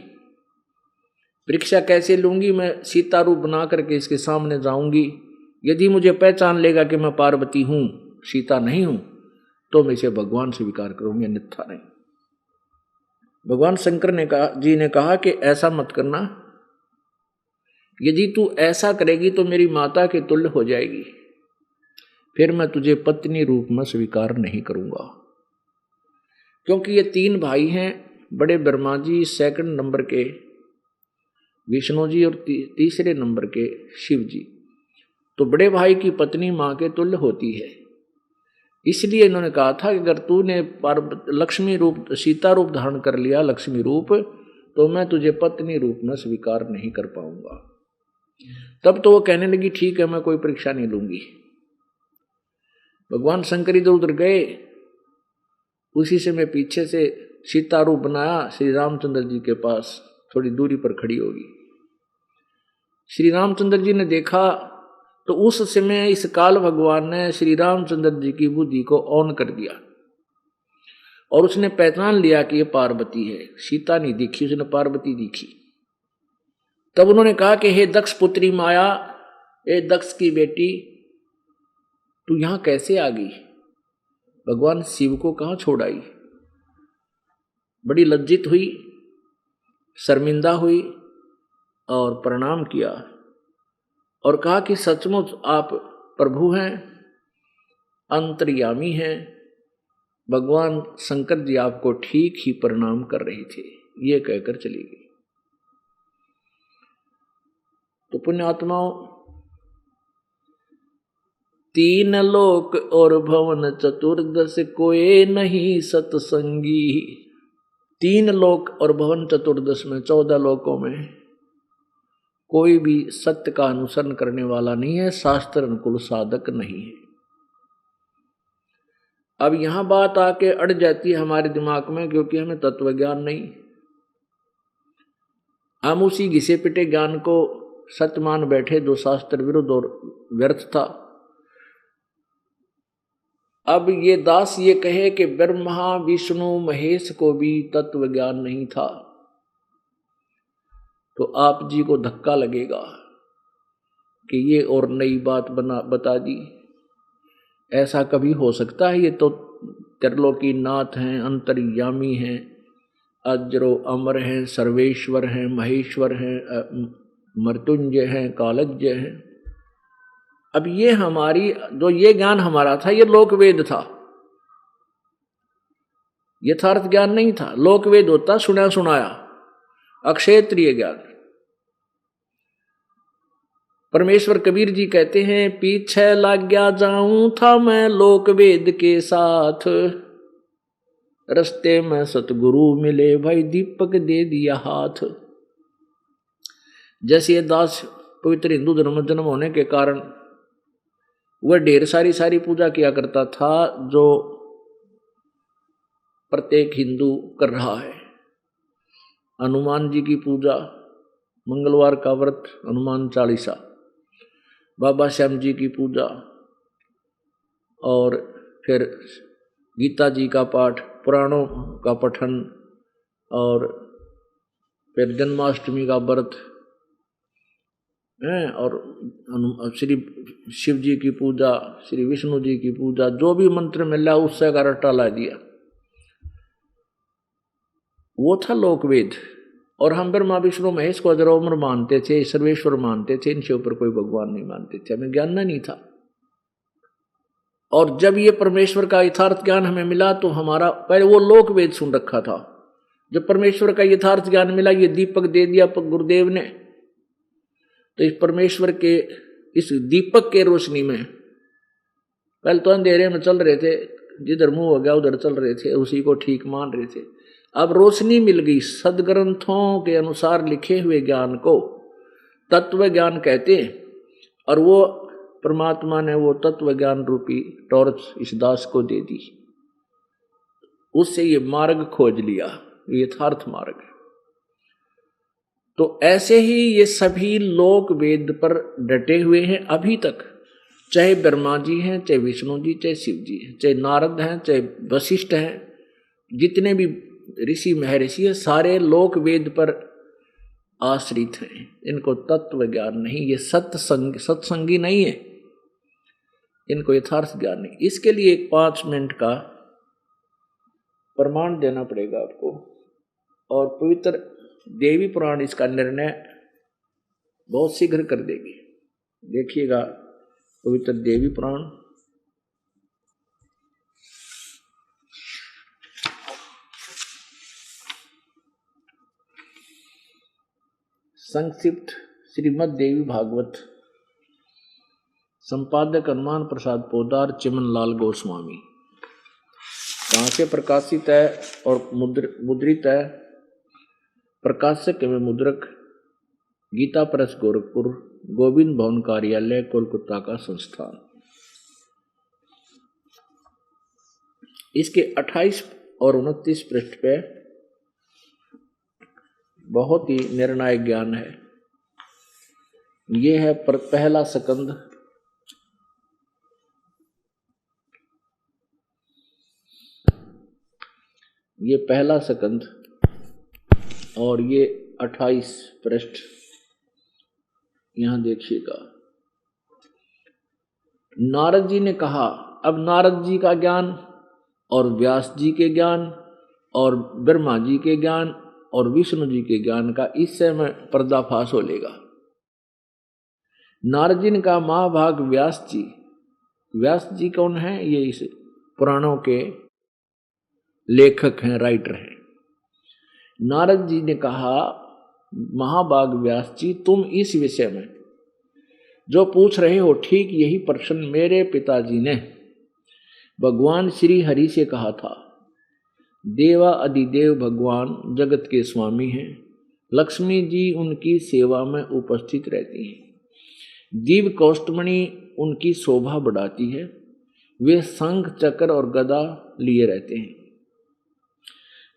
परीक्षा कैसे लूंगी? मैं सीता रूप बना करके इसके सामने जाऊंगी। यदि मुझे पहचान लेगा कि मैं पार्वती हूं, सीता नहीं हूं, तो मैं इसे भगवान स्वीकार करूंगी, अन्यथा नहीं। भगवान शंकर ने कहा कि ऐसा मत करना, यदि तू ऐसा करेगी तो मेरी माता के तुल्य हो जाएगी, फिर मैं तुझे पत्नी रूप में स्वीकार नहीं करूंगा। क्योंकि ये 3 भाई हैं, बड़े ब्रह्मा जी, सेकंड नंबर के विष्णु जी और तीसरे नंबर के शिव जी। तो बड़े भाई की पत्नी मां के तुल्य होती है, इसलिए इन्होंने कहा था कि अगर तूने लक्ष्मी रूप, सीता रूप धारण कर लिया, लक्ष्मी रूप, तो मैं तुझे पत्नी रूप में स्वीकार नहीं कर पाऊंगा। तब तो वो कहने लगी ठीक है, मैं कोई परीक्षा नहीं लूंगी। भगवान शंकर इधर उधर गए, उसी से मैं पीछे से सीता रूप बनाया, श्री रामचंद्र जी के पास थोड़ी दूरी पर खड़ी होगी। श्री रामचंद्र जी ने देखा तो उस समय इस काल भगवान ने श्री रामचंद्र जी की बुद्धि को ऑन कर दिया और उसने पहचान लिया कि ये पार्वती है। सीता नहीं दिखी, उसने पार्वती दिखी। तब उन्होंने कहा कि हे दक्ष पुत्री माया, ए दक्ष की बेटी, तू यहां कैसे आ गई? भगवान शिव को कहां छोड़ आई? बड़ी लज्जित हुई, शर्मिंदा हुई और प्रणाम किया और कहा कि सचमुच आप प्रभु हैं, अंतर्यामी हैं। भगवान शंकर जी आपको ठीक ही प्रणाम कर रहे थे, ये कहकर चली गई। तो पुण्यात्माओं, 3 लोक और भवन चतुर्दश कोई नहीं सत्संगी। 3 लोक और भवन चतुर्दश में 14 लोकों में कोई भी सत्य का अनुसरण करने वाला नहीं है, शास्त्र अनुकूल साधक नहीं है। अब यहां बात आके अड़ जाती है हमारे दिमाग में, क्योंकि हमें तत्व ज्ञान नहीं। हम उसी घिसे पिटे ज्ञान को सत्य मान बैठे जो शास्त्र विरुद्ध और व्यर्थ था। अब ये दास ये कहे कि ब्रह्मा विष्णु महेश को भी तत्व ज्ञान नहीं था, तो आप जी को धक्का लगेगा कि ये और नई बात बता दी। ऐसा कभी हो सकता है? ये तो त्रिलोकी नाथ हैं, अंतर्यामी हैं, अजरो अमर हैं, सर्वेश्वर हैं, महेश्वर हैं, मृत्युंजय हैं, कालज्ञ हैं। अब ये हमारी जो ये ज्ञान हमारा था, ये लोक वेद था, यथार्थ ज्ञान नहीं था। लोक वेद होता सुना सुनाया, अक्षेत्रीय ज्ञान। परमेश्वर कबीर जी कहते हैं, पीछे लग गया जाऊं था मैं लोक वेद के साथ, रस्ते में सतगुरु मिले भाई दीपक दे दिया हाथ। जैसे ये दास पवित्र हिंदू धर्म जन्म होने के कारण वह ढेर सारी पूजा किया करता था जो प्रत्येक हिंदू कर रहा है। हनुमान जी की पूजा, मंगलवार का व्रत, हनुमान चालीसा, बाबा श्याम जी की पूजा, और फिर गीता जी का पाठ, पुराणों का पठन, और फिर जन्माष्टमी का व्रत है, और श्री शिव जी की पूजा, श्री विष्णु जी की पूजा, जो भी मंत्र मिला उससे का रट्टा ला दिया। वो था लोकवेद। और हम ब्रह्मा विष्णु महेश को अजरोमर मानते थे, सर्वेश्वर मानते थे, इनसे ऊपर कोई भगवान नहीं मानते थे, हमें ज्ञान नहीं था। और जब ये परमेश्वर का यथार्थ ज्ञान हमें मिला तो हमारा पहले वो लोक वेद सुन रखा था। जब परमेश्वर का यथार्थ ज्ञान मिला, ये दीपक दे दिया गुरुदेव ने, तो इस परमेश्वर के इस दीपक के रोशनी में, पहले तो अंधेरे में चल रहे थे, जिधर मुंह हो गया उधर चल रहे थे, उसी को ठीक मान रहे थे। अब रोशनी मिल गई, सदग्रंथों के अनुसार लिखे हुए ज्ञान को तत्व ज्ञान कहते हैं, और वो परमात्मा ने वो तत्व ज्ञान रूपी टॉर्च इस दास को दे दी। उससे ये मार्ग खोज लिया, यथार्थ मार्ग। तो ऐसे ही ये सभी लोक वेद पर डटे हुए हैं अभी तक, चाहे ब्रह्मा जी हैं, चाहे विष्णु जी, चाहे शिव जी हैं, चाहे नारद हैं, चाहे वशिष्ठ हैं, जितने भी ऋषि महर्षि है, सारे लोक वेद पर आश्रित हैं। इनको तत्व ज्ञान नहीं, ये सत्संगी नहीं है, इनको यथार्थ ज्ञान नहीं। इसके लिए एक 5 मिनट का प्रमाण देना पड़ेगा आपको। और पवित्र देवी पुराण इसका निर्णय बहुत शीघ्र कर देगी। देखिएगा पवित्र देवी पुराण संक्षिप्त श्रीमद् देवी भागवत, संपादक हनुमान प्रसाद पोदार, चिमन लाल गोस्वामी। कहाँ से प्रकाशित है और मुद्रित है? प्रकाशक एवं मुद्रक गीता प्रेस गोरखपुर, गोविंद भवन कार्यालय, कोलकाता का संस्थान। इसके 28 और 29 पृष्ठ पे बहुत ही निर्णायक ज्ञान है। यह है पहला स्कंद। ये पहला स्कंद और ये 28 पृष्ठ यहां देखिएगा। नारद जी ने कहा, अब नारद जी का ज्ञान और व्यास जी के ज्ञान और ब्रह्मा जी के ज्ञान और विष्णु जी के ज्ञान का इस समय पर्दाफाश हो लेगा। नारद जी ने कहा, महाभाग व्यास जी। व्यास जी कौन है? ये इस पुराणों के लेखक हैं, राइटर हैं। नारद जी ने कहा, महाभाग व्यास जी, तुम इस विषय में जो पूछ रहे हो, ठीक यही प्रश्न मेरे पिताजी ने भगवान श्री हरि से कहा था। देवा अधिदेव भगवान जगत के स्वामी हैं। लक्ष्मी जी उनकी सेवा में उपस्थित रहती हैं। दिव्य कौष्टमणि उनकी शोभा बढ़ाती है। वे शंख, चक्र और गदा लिए रहते हैं।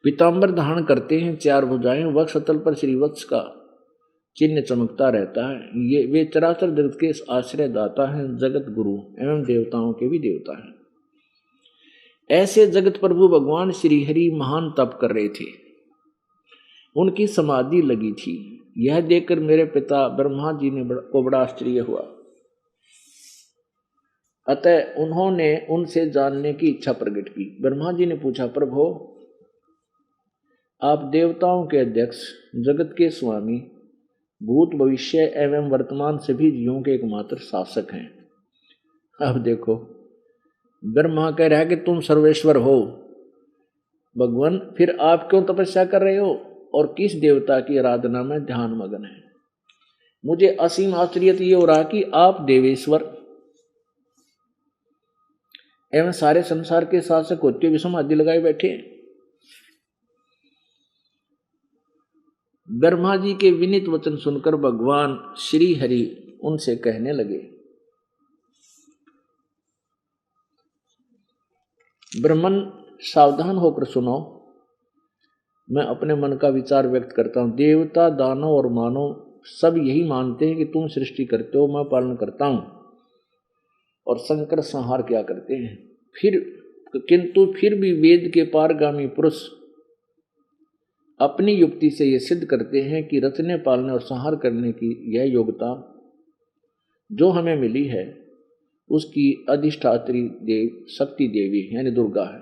पीतांबर धारण करते हैं, 4 भुजाएं, वक्षस्थल पर श्रीवत्स का चिन्ह चमकता रहता है। ये वे चराचर जगत के आश्रय दाता हैं, जगत गुरु एवं देवताओं के भी देवता हैं। ऐसे जगत प्रभु भगवान श्री हरि महान तप कर रहे थे। उनकी समाधि लगी थी। यह देखकर मेरे पिता ब्रह्मा जी को बड़ा आश्चर्य हुआ। अतः उन्होंने उनसे जानने की इच्छा प्रकट की। ब्रह्मा जी ने पूछा, प्रभु आप देवताओं के अध्यक्ष, जगत के स्वामी, भूत भविष्य एवं वर्तमान सभी जीवों के एकमात्र शासक हैं। अब देखो, ब्रह्मा कह रहा है कि तुम सर्वेश्वर हो भगवान, फिर आप क्यों तपस्या कर रहे हो और किस देवता की आराधना में ध्यान मगन है? मुझे असीम आश्चर्य ये हो रहा कि आप देवेश्वर एवं सारे संसार के शासक होते हुए समाधि लगाए बैठे। ब्रह्मा जी के विनीत वचन सुनकर भगवान श्री हरि उनसे कहने लगे, ब्राह्मण सावधान होकर सुनो, मैं अपने मन का विचार व्यक्त करता हूं। देवता, दानव और मानव सब यही मानते हैं कि तुम सृष्टि करते हो, मैं पालन करता हूं और शंकर संहार क्या करते हैं। किंतु फिर भी वेद के पारगामी पुरुष अपनी युक्ति से यह सिद्ध करते हैं कि रचने, पालने और संहार करने की यह योग्यता जो हमें मिली है उसकी अधिष्ठात्री देव शक्ति देवी यानी दुर्गा है।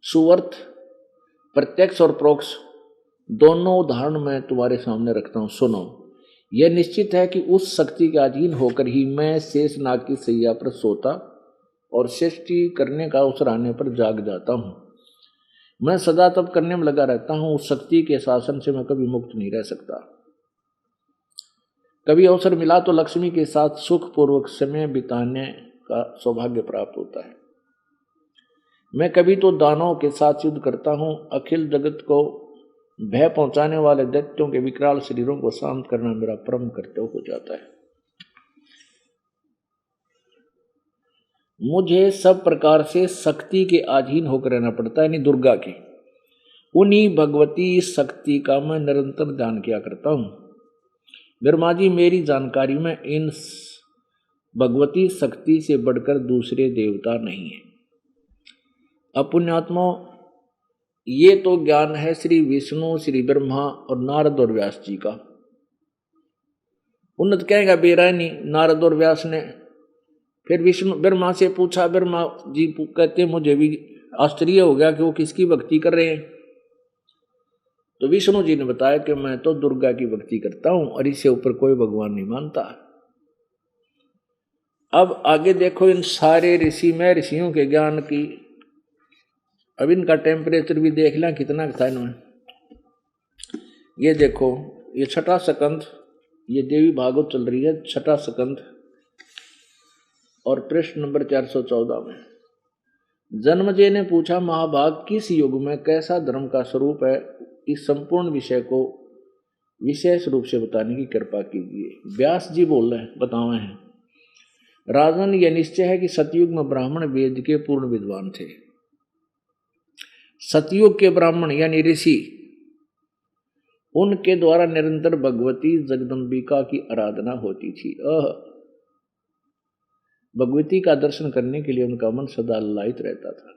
सुवर्थ, प्रत्यक्ष और प्रोक्ष दोनों उदाहरण मैं तुम्हारे सामने रखता हूं, सुनो। यह निश्चित है कि उस शक्ति के अधीन होकर ही मैं शेषनाग की सैया पर सोता और सृष्टि करने का अवसर आने पर जाग जाता हूं। मैं सदा तप करने में लगा रहता हूं। उस शक्ति के शासन से मैं कभी मुक्त नहीं रह सकता। कभी अवसर मिला तो लक्ष्मी के साथ सुखपूर्वक समय बिताने का सौभाग्य प्राप्त होता है। मैं कभी तो दानवों के साथ युद्ध करता हूं। अखिल जगत को भय पहुंचाने वाले दैत्यों के विकराल शरीरों को शांत करना मेरा परम कर्तव्य हो जाता है। मुझे सब प्रकार से शक्ति के अधीन होकर रहना पड़ता है, यानी दुर्गा की। उन्हीं भगवती शक्ति का मैं निरंतर ध्यान किया करता हूं। ब्रह्मा जी, मेरी जानकारी में इन भगवती शक्ति से बढ़कर दूसरे देवता नहीं है। अपुण्यात्मा, ये तो ज्ञान है श्री विष्णु, श्री ब्रह्मा और नारद और व्यास जी का। उन्नत कहेगा बेरानी नारद और व्यास ने। फिर विष्णु ब्रह्मा से पूछा, ब्रह्मा जी कहते मुझे भी आश्चर्य हो गया कि वो किसकी भक्ति कर रहे हैं। तो विष्णु जी ने बताया कि मैं तो दुर्गा की भक्ति करता हूं और इससे ऊपर कोई भगवान नहीं मानता। अब आगे देखो इन सारे ऋषि में ऋषियों के ज्ञान की, अब इनका टेम्परेचर भी देख लें कितना था इनमें। ये देखो ये छठा स्कंध, ये देवी भागवत चल रही है, छठा स्कंध और पृष्ठ नंबर 414 में। जन्मजय ने पूछा, महाभाग किस युग में कैसा धर्म का स्वरूप है, इस संपूर्ण विषय को विशेष रूप से बताने की कृपा कीजिए। व्यास जी बोल रहे हैं, बतावे हैं। राजन, यह निश्चय है कि सतयुग में ब्राह्मण वेद के पूर्ण विद्वान थे। सतयुग के ब्राह्मण यानी ऋषि, उनके द्वारा निरंतर भगवती जगदम्बिका की आराधना होती थी। भगवती का दर्शन करने के लिए उनका मन सदा ललायित रहता था।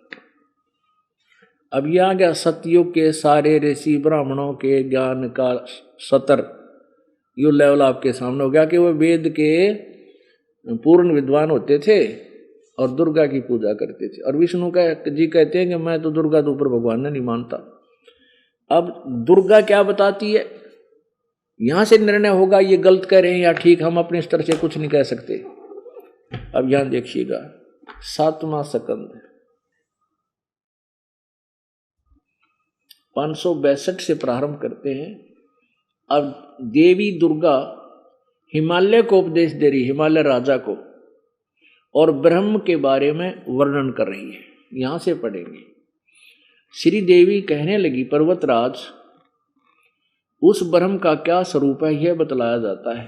अब यह आ गया सतयुग के सारे ऋषि ब्राह्मणों के ज्ञान का सतर, यो लेवल आपके सामने हो गया कि वो वेद के पूर्ण विद्वान होते थे और दुर्गा की पूजा करते थे। और विष्णु जी कहते हैं कि मैं तो दुर्गा के ऊपर भगवान नहीं मानता। अब दुर्गा क्या बताती है, यहां से निर्णय होगा ये गलत कह रहे हैं या ठीक, हम अपने स्तर से कुछ नहीं कह सकते। अब यहां देखिएगा, सातवां स्कंद 562 से प्रारंभ करते हैं। अब देवी दुर्गा हिमालय को उपदेश दे रही, हिमालय राजा को, और ब्रह्म के बारे में वर्णन कर रही है। यहां से पढ़ेंगे। श्री देवी कहने लगी, पर्वतराज, उस ब्रह्म का क्या स्वरूप है यह बतलाया जाता है,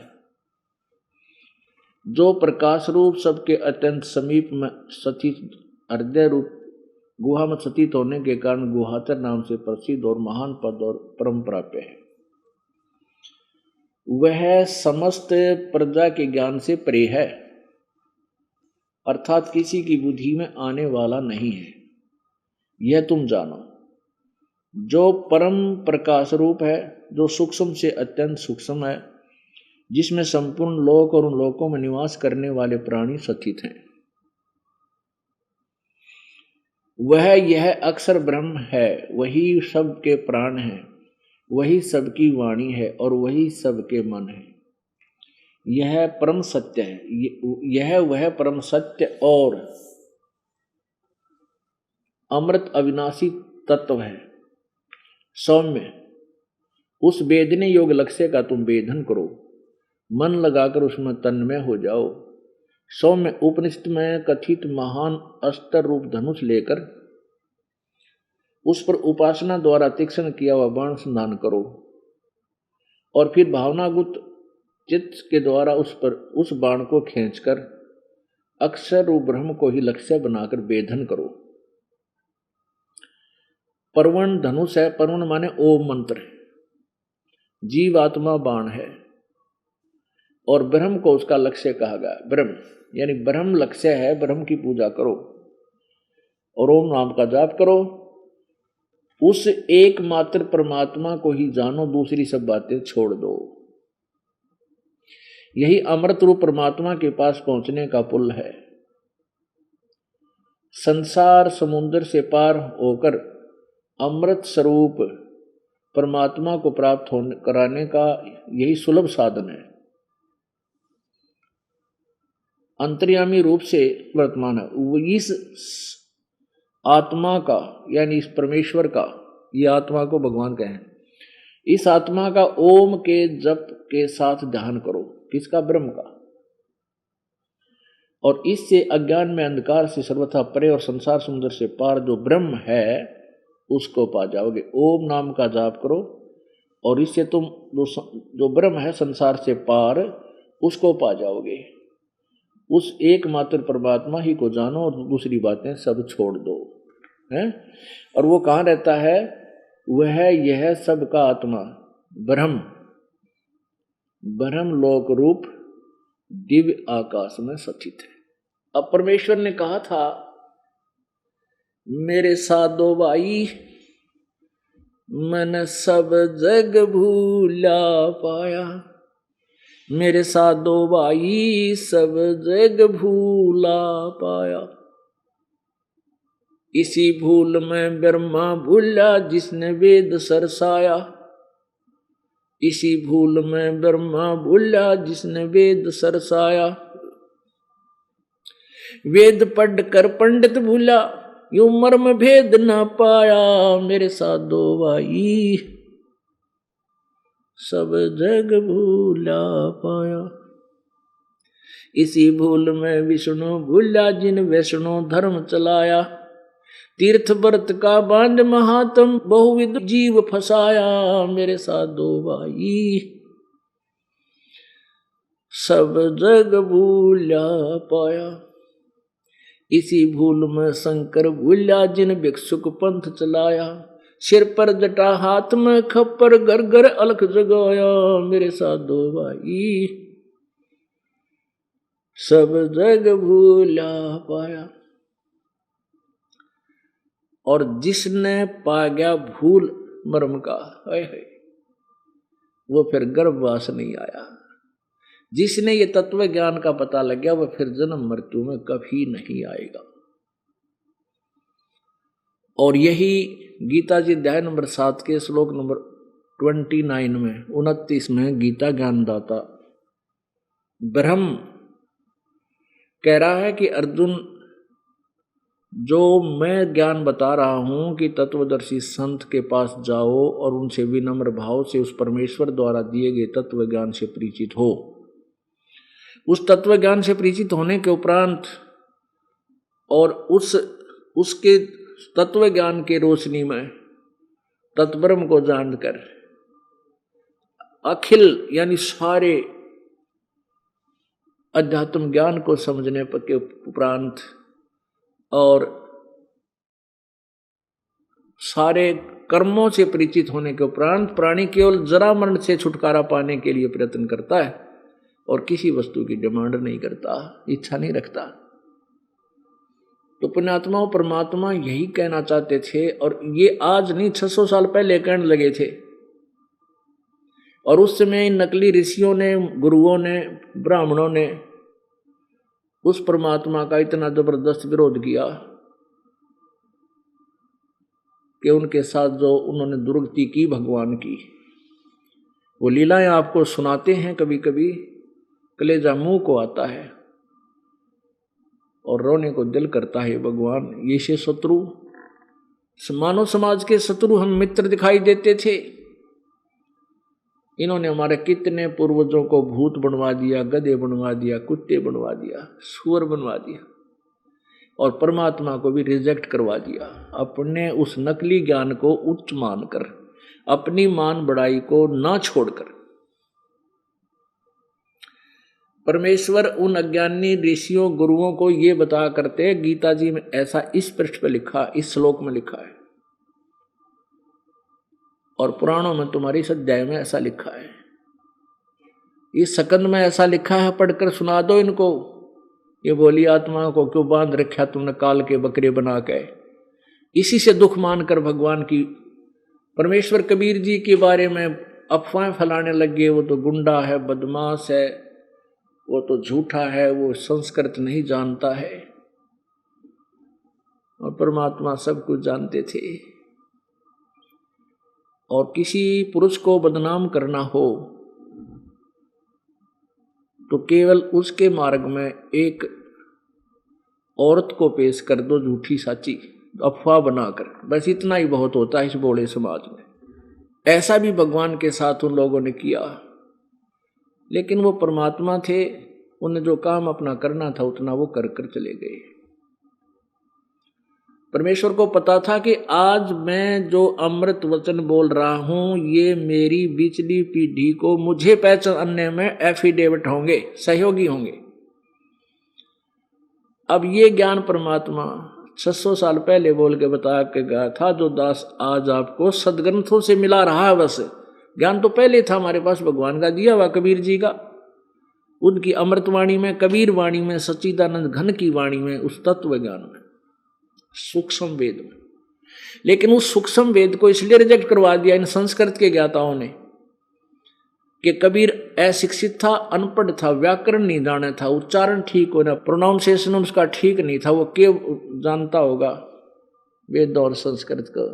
जो प्रकाश रूप सबके अत्यंत समीप में स्थित हृदय रूप गुहा में स्थित होने के कारण गुहाचर नाम से प्रसिद्ध और महान पद और परम प्राप्य है। वह समस्त प्रजा के ज्ञान से परे है, अर्थात किसी की बुद्धि में आने वाला नहीं है, यह तुम जानो। जो परम प्रकाश रूप है, जो सूक्ष्म से अत्यंत सूक्ष्म है, जिसमें संपूर्ण लोक और उन लोकों में निवास करने वाले प्राणी स्थित हैं, वह यह अक्षर ब्रह्म है। वही सबके प्राण है, वही सबकी वाणी है और वही सबके मन है। यह परम सत्य है, यह वह परम सत्य और अमृत अविनाशी तत्व है। सौम्य, उस वेदने योग लक्ष्य का तुम वेदन करो, मन लगाकर उसमें तन्मय हो जाओ। सौम्य, उपनिषद में कथित महान अस्त्र रूप धनुष लेकर उस पर उपासना द्वारा तीक्ष्ण किया हुआ बाण संधान करो और फिर भावनागुत चित्त के द्वारा उस बाण को खींचकर अक्षर रूप ब्रह्म को ही लक्ष्य बनाकर वेधन करो। परवण धनुष है, परवण माने ओम मंत्र, जीवात्मा बाण है और ब्रह्म को उसका लक्ष्य कहा गया। ब्रह्म यानी ब्रह्म लक्ष्य है, ब्रह्म की पूजा करो और ओम नाम का जाप करो। उस एकमात्र परमात्मा को ही जानो, दूसरी सब बातें छोड़ दो। यही अमृत रूप परमात्मा के पास पहुंचने का पुल है। संसार समुद्र से पार होकर अमृत स्वरूप परमात्मा को प्राप्त कराने का यही सुलभ साधन है। अंतर्यामी रूप से वर्तमान है। इस आत्मा का यानी इस परमेश्वर का, ये आत्मा को भगवान कहें, इस आत्मा का ओम के जप के साथ ध्यान करो। किसका? ब्रह्म का। और इससे अज्ञान में अंधकार से सर्वथा परे और संसार समुद्र से पार जो ब्रह्म है उसको पा जाओगे। ओम नाम का जाप करो और इससे तुम जो ब्रह्म है संसार से पार उसको पा जाओगे। उस एकमात्र परमात्मा ही को जानो और दूसरी बातें सब छोड़ दो। हैं? और वो कहाँ रहता है? वह यह सबका आत्मा ब्रह्म, ब्रह्म लोक रूप दिव्य आकाश में स्थित है। अब परमेश्वर ने कहा था, मेरे साधो भाई मैंने सब जग भूला पाया, मेरे साधो भाई सब जग भूला पाया। इसी भूल में ब्रह्मा भूला जिसने वेद सरसाया। इसी भूल में ब्रह्मा भूला जिसने वेद सरसाया। वेद पढ़ कर पंडित भूला यूं मर्म भेद न पाया। मेरे साधो भाई सब जग भूला पाया। इसी भूल में विष्णु भूला जिन वैष्णो धर्म चलाया। तीर्थ व्रत का बांध महात्म बहुविध जीव फसाया। मेरे साधो भाई सब जग भूला पाया। इसी भूल में शंकर भूला जिन भिक्षुक पंथ चलाया। सिर पर जटा हाथ में खप्पर घर घर अलख जगाया। मेरे साधो भाई सब जग भूला पाया। और जिसने पा गया भूल मर्म का, वो फिर गर्भवास नहीं आया। जिसने ये तत्व ज्ञान का पता लग गया, वह फिर जन्म मृत्यु में कभी नहीं आएगा। और यही गीता जी अध्याय नंबर 7 के श्लोक नंबर 29 में 29 में गीता ज्ञानदाता ब्रह्म कह रहा है कि अर्जुन, जो मैं ज्ञान बता रहा हूं कि तत्वदर्शी संत के पास जाओ और उनसे विनम्र भाव से उस परमेश्वर द्वारा दिए गए तत्व ज्ञान से परिचित हो। उस तत्व ज्ञान से परिचित होने के उपरांत और उसके तत्व ज्ञान के रोशनी में तत्ब्रह्म को जानकर अखिल यानी सारे अध्यात्म ज्ञान को समझने के उपरांत और सारे कर्मों से परिचित होने के उपरांत प्राणी केवल जरा मरण से छुटकारा पाने के लिए प्रयत्न करता है और किसी वस्तु की डिमांड नहीं करता, इच्छा नहीं रखता। तो पुण्यात्मा परमात्मा यही कहना चाहते थे, और ये आज नहीं 600 साल पहले कहने लगे थे। और उस समय नकली ऋषियों ने, गुरुओं ने, ब्राह्मणों ने उस परमात्मा का इतना जबरदस्त विरोध किया कि उनके साथ जो उन्होंने दुर्गति की भगवान की, वो लीलाएं आपको सुनाते हैं। कभी कभी कलेजा मुंह को आता है और रोने को दिल करता है। भगवान, ये से शत्रु, मानव समाज के शत्रु हम मित्र दिखाई देते थे। इन्होंने हमारे कितने पूर्वजों को भूत बनवा दिया, गधे बनवा दिया, कुत्ते बनवा दिया, सुअर बनवा दिया, और परमात्मा को भी रिजेक्ट करवा दिया। अपने उस नकली ज्ञान को उच्च मानकर, अपनी मान बढ़ाई को ना छोड़कर। परमेश्वर उन अज्ञानी ऋषियों गुरुओं को ये बता करते, गीता जी में ऐसा इस पृष्ठ पे लिखा, इस श्लोक में लिखा है, और पुराणों में तुम्हारी इस अध्याय में ऐसा लिखा है, इस सकंद में ऐसा लिखा है, पढ़कर सुना दो इनको। ये बोली आत्मा को क्यों बांध रखा तुमने काल के बकरे बना के। इसी से दुख मानकर भगवान की परमेश्वर कबीर जी के बारे में अफवाहें फैलाने लगे। वो तो गुंडा है, बदमाश है, वो तो झूठा है, वो संस्कृत नहीं जानता है। और परमात्मा सब कुछ जानते थे। और किसी पुरुष को बदनाम करना हो तो केवल उसके मार्ग में एक औरत को पेश कर दो, झूठी साची अफवाह बनाकर, बस इतना ही बहुत होता है इस बोले समाज में। ऐसा भी भगवान के साथ उन लोगों ने किया, लेकिन वो परमात्मा थे, उन्हें जो काम अपना करना था उतना वो कर कर चले गए। परमेश्वर को पता था कि आज मैं जो अमृत वचन बोल रहा हूं, ये मेरी बिचली पीढ़ी को मुझे पहचानने में एफिडेविट होंगे, सहयोगी होंगे। अब ये ज्ञान परमात्मा 600 साल पहले बोल के बता के गया था, जो दास आज आपको सदग्रंथों से मिला रहा है। बस ज्ञान तो पहले था हमारे पास, भगवान का दिया हुआ, कबीर जी का, उनकी अमृतवाणी में, कबीर वाणी में, सच्चिदानंद घन की वाणी में, उस तत्व ज्ञान में, सूक्ष्म वेद में। लेकिन उस सूक्ष्म वेद को इसलिए रिजेक्ट करवा दिया इन संस्कृत के ज्ञाताओं ने कि कबीर अशिक्षित था, अनपढ़ था, व्याकरण नहीं जाना था, उच्चारण ठीक होना, प्रोनाउंसिएशन उसका ठीक नहीं था, वो क्या जानता होगा वेद और संस्कृत को?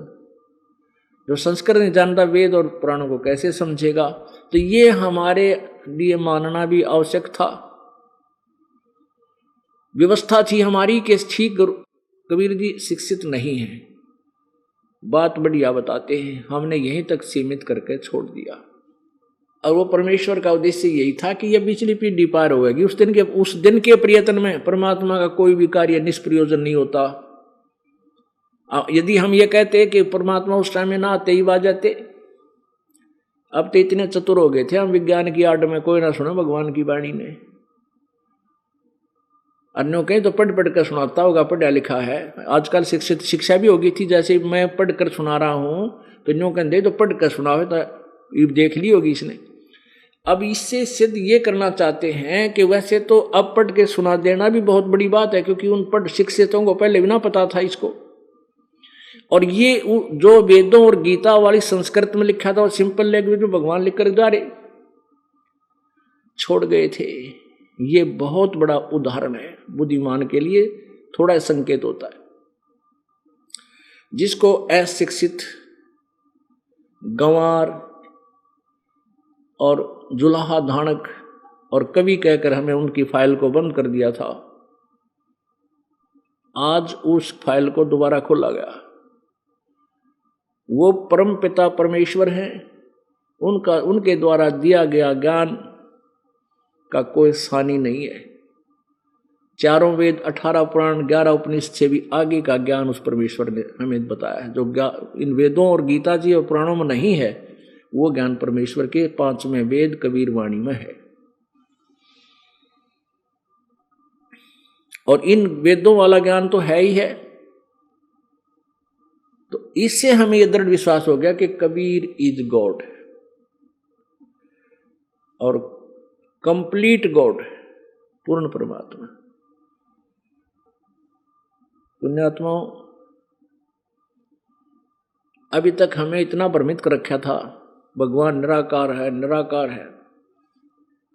जो संस्कृत नहीं जानता वेद और पुराणों को कैसे समझेगा? तो ये हमारे लिए मानना भी आवश्यक था। व्यवस्था थी हमारी कि ठीक कबीर जी शिक्षित नहीं है, बात बढ़िया बताते हैं, हमने यहीं तक सीमित करके छोड़ दिया। और वो परमेश्वर का उद्देश्य यही था कि यह पिछली पीढ़ी पार होगी। उस दिन के प्रयत्न में परमात्मा का कोई भी कार्य निष्प्रयोजन नहीं होता। यदि हम ये कहते कि परमात्मा उस टाइम में ना आते ही आ जाते, अब तो इतने चतुर हो गए थे हम विज्ञान की आड़ में, कोई ना सुना भगवान की वाणी ने। अन्यों कहीं तो पढ़ पढ़ कर सुनाता होगा, पढ़ा लिखा है। आजकल शिक्षा भी होगी थी, जैसे मैं पढ़ कर सुना रहा हूं तो न्यों कहते तो पढ़ कर सुना हो, तो देख ली होगी इसने। अब इससे सिद्ध ये करना चाहते हैं कि वैसे तो अब पढ़ के सुना देना भी बहुत बड़ी बात है, क्योंकि उन पढ़ शिक्षितों को पहले भी ना पता था इसको। और ये जो वेदों और गीता वाली संस्कृत में लिखा था और सिंपल लैंग्वेज में भगवान लिख कर जा रहे छोड़ गए थे। ये बहुत बड़ा उदाहरण है बुद्धिमान के लिए, थोड़ा संकेत होता है। जिसको अशिक्षित, गंवार और जुलाहा धानक और कवि कहकर हमें उनकी फाइल को बंद कर दिया था, आज उस फाइल को दोबारा खोला गया। वो परम पिता परमेश्वर हैं, उनके द्वारा दिया गया ज्ञान का कोई सानी नहीं है। 4 वेद, 18 पुराण, 11 उपनिषद से भी आगे का ज्ञान उस परमेश्वर ने हमें बताया है। जो इन वेदों और गीता जी और पुराणों में नहीं है, वो ज्ञान परमेश्वर के 5वें वेद कबीर वाणी में है। और इन वेदों वाला ज्ञान तो है ही है। तो इससे हमें यह दृढ़ विश्वास हो गया कि कबीर इज गॉड और कंप्लीट गॉड, पूर्ण परमात्मा। पुण्यात्माओं, अभी तक हमें इतना भ्रमित कर रखा था भगवान निराकार है, निराकार है,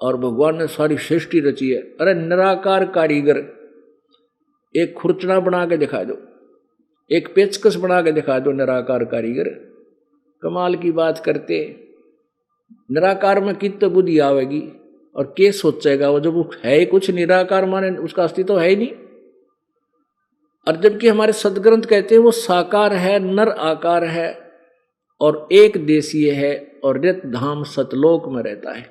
और भगवान ने सारी सृष्टि रची है। अरे निराकार कारीगर एक खुरचना बना के दिखा दो, एक पेचकस बना के दिखा दो, निराकार कारीगर कमाल की बात करते। निराकार में कितनी बुद्धि आवेगी और क्या सोचेगा वो, जब वो है कुछ निराकार माने उसका अस्तित्व तो है ही नहीं। और जबकि हमारे सदग्रंथ कहते हैं वो साकार है, नर आकार है और एक देशीय है और रित धाम सतलोक में रहता है।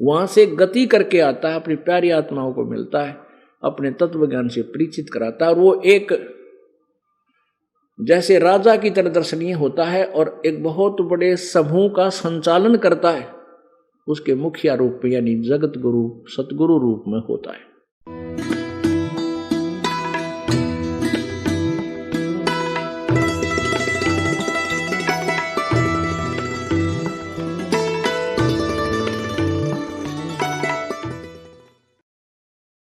वहां से गति करके आता है, अपनी प्यारी आत्माओं को मिलता है, अपने तत्व ज्ञान से परिचित कराता है। और वो एक जैसे राजा की तरह दर्शनीय होता है और एक बहुत बड़े समूह का संचालन करता है, उसके मुखिया रूप में यानी जगत गुरु सतगुरु रूप में होता है।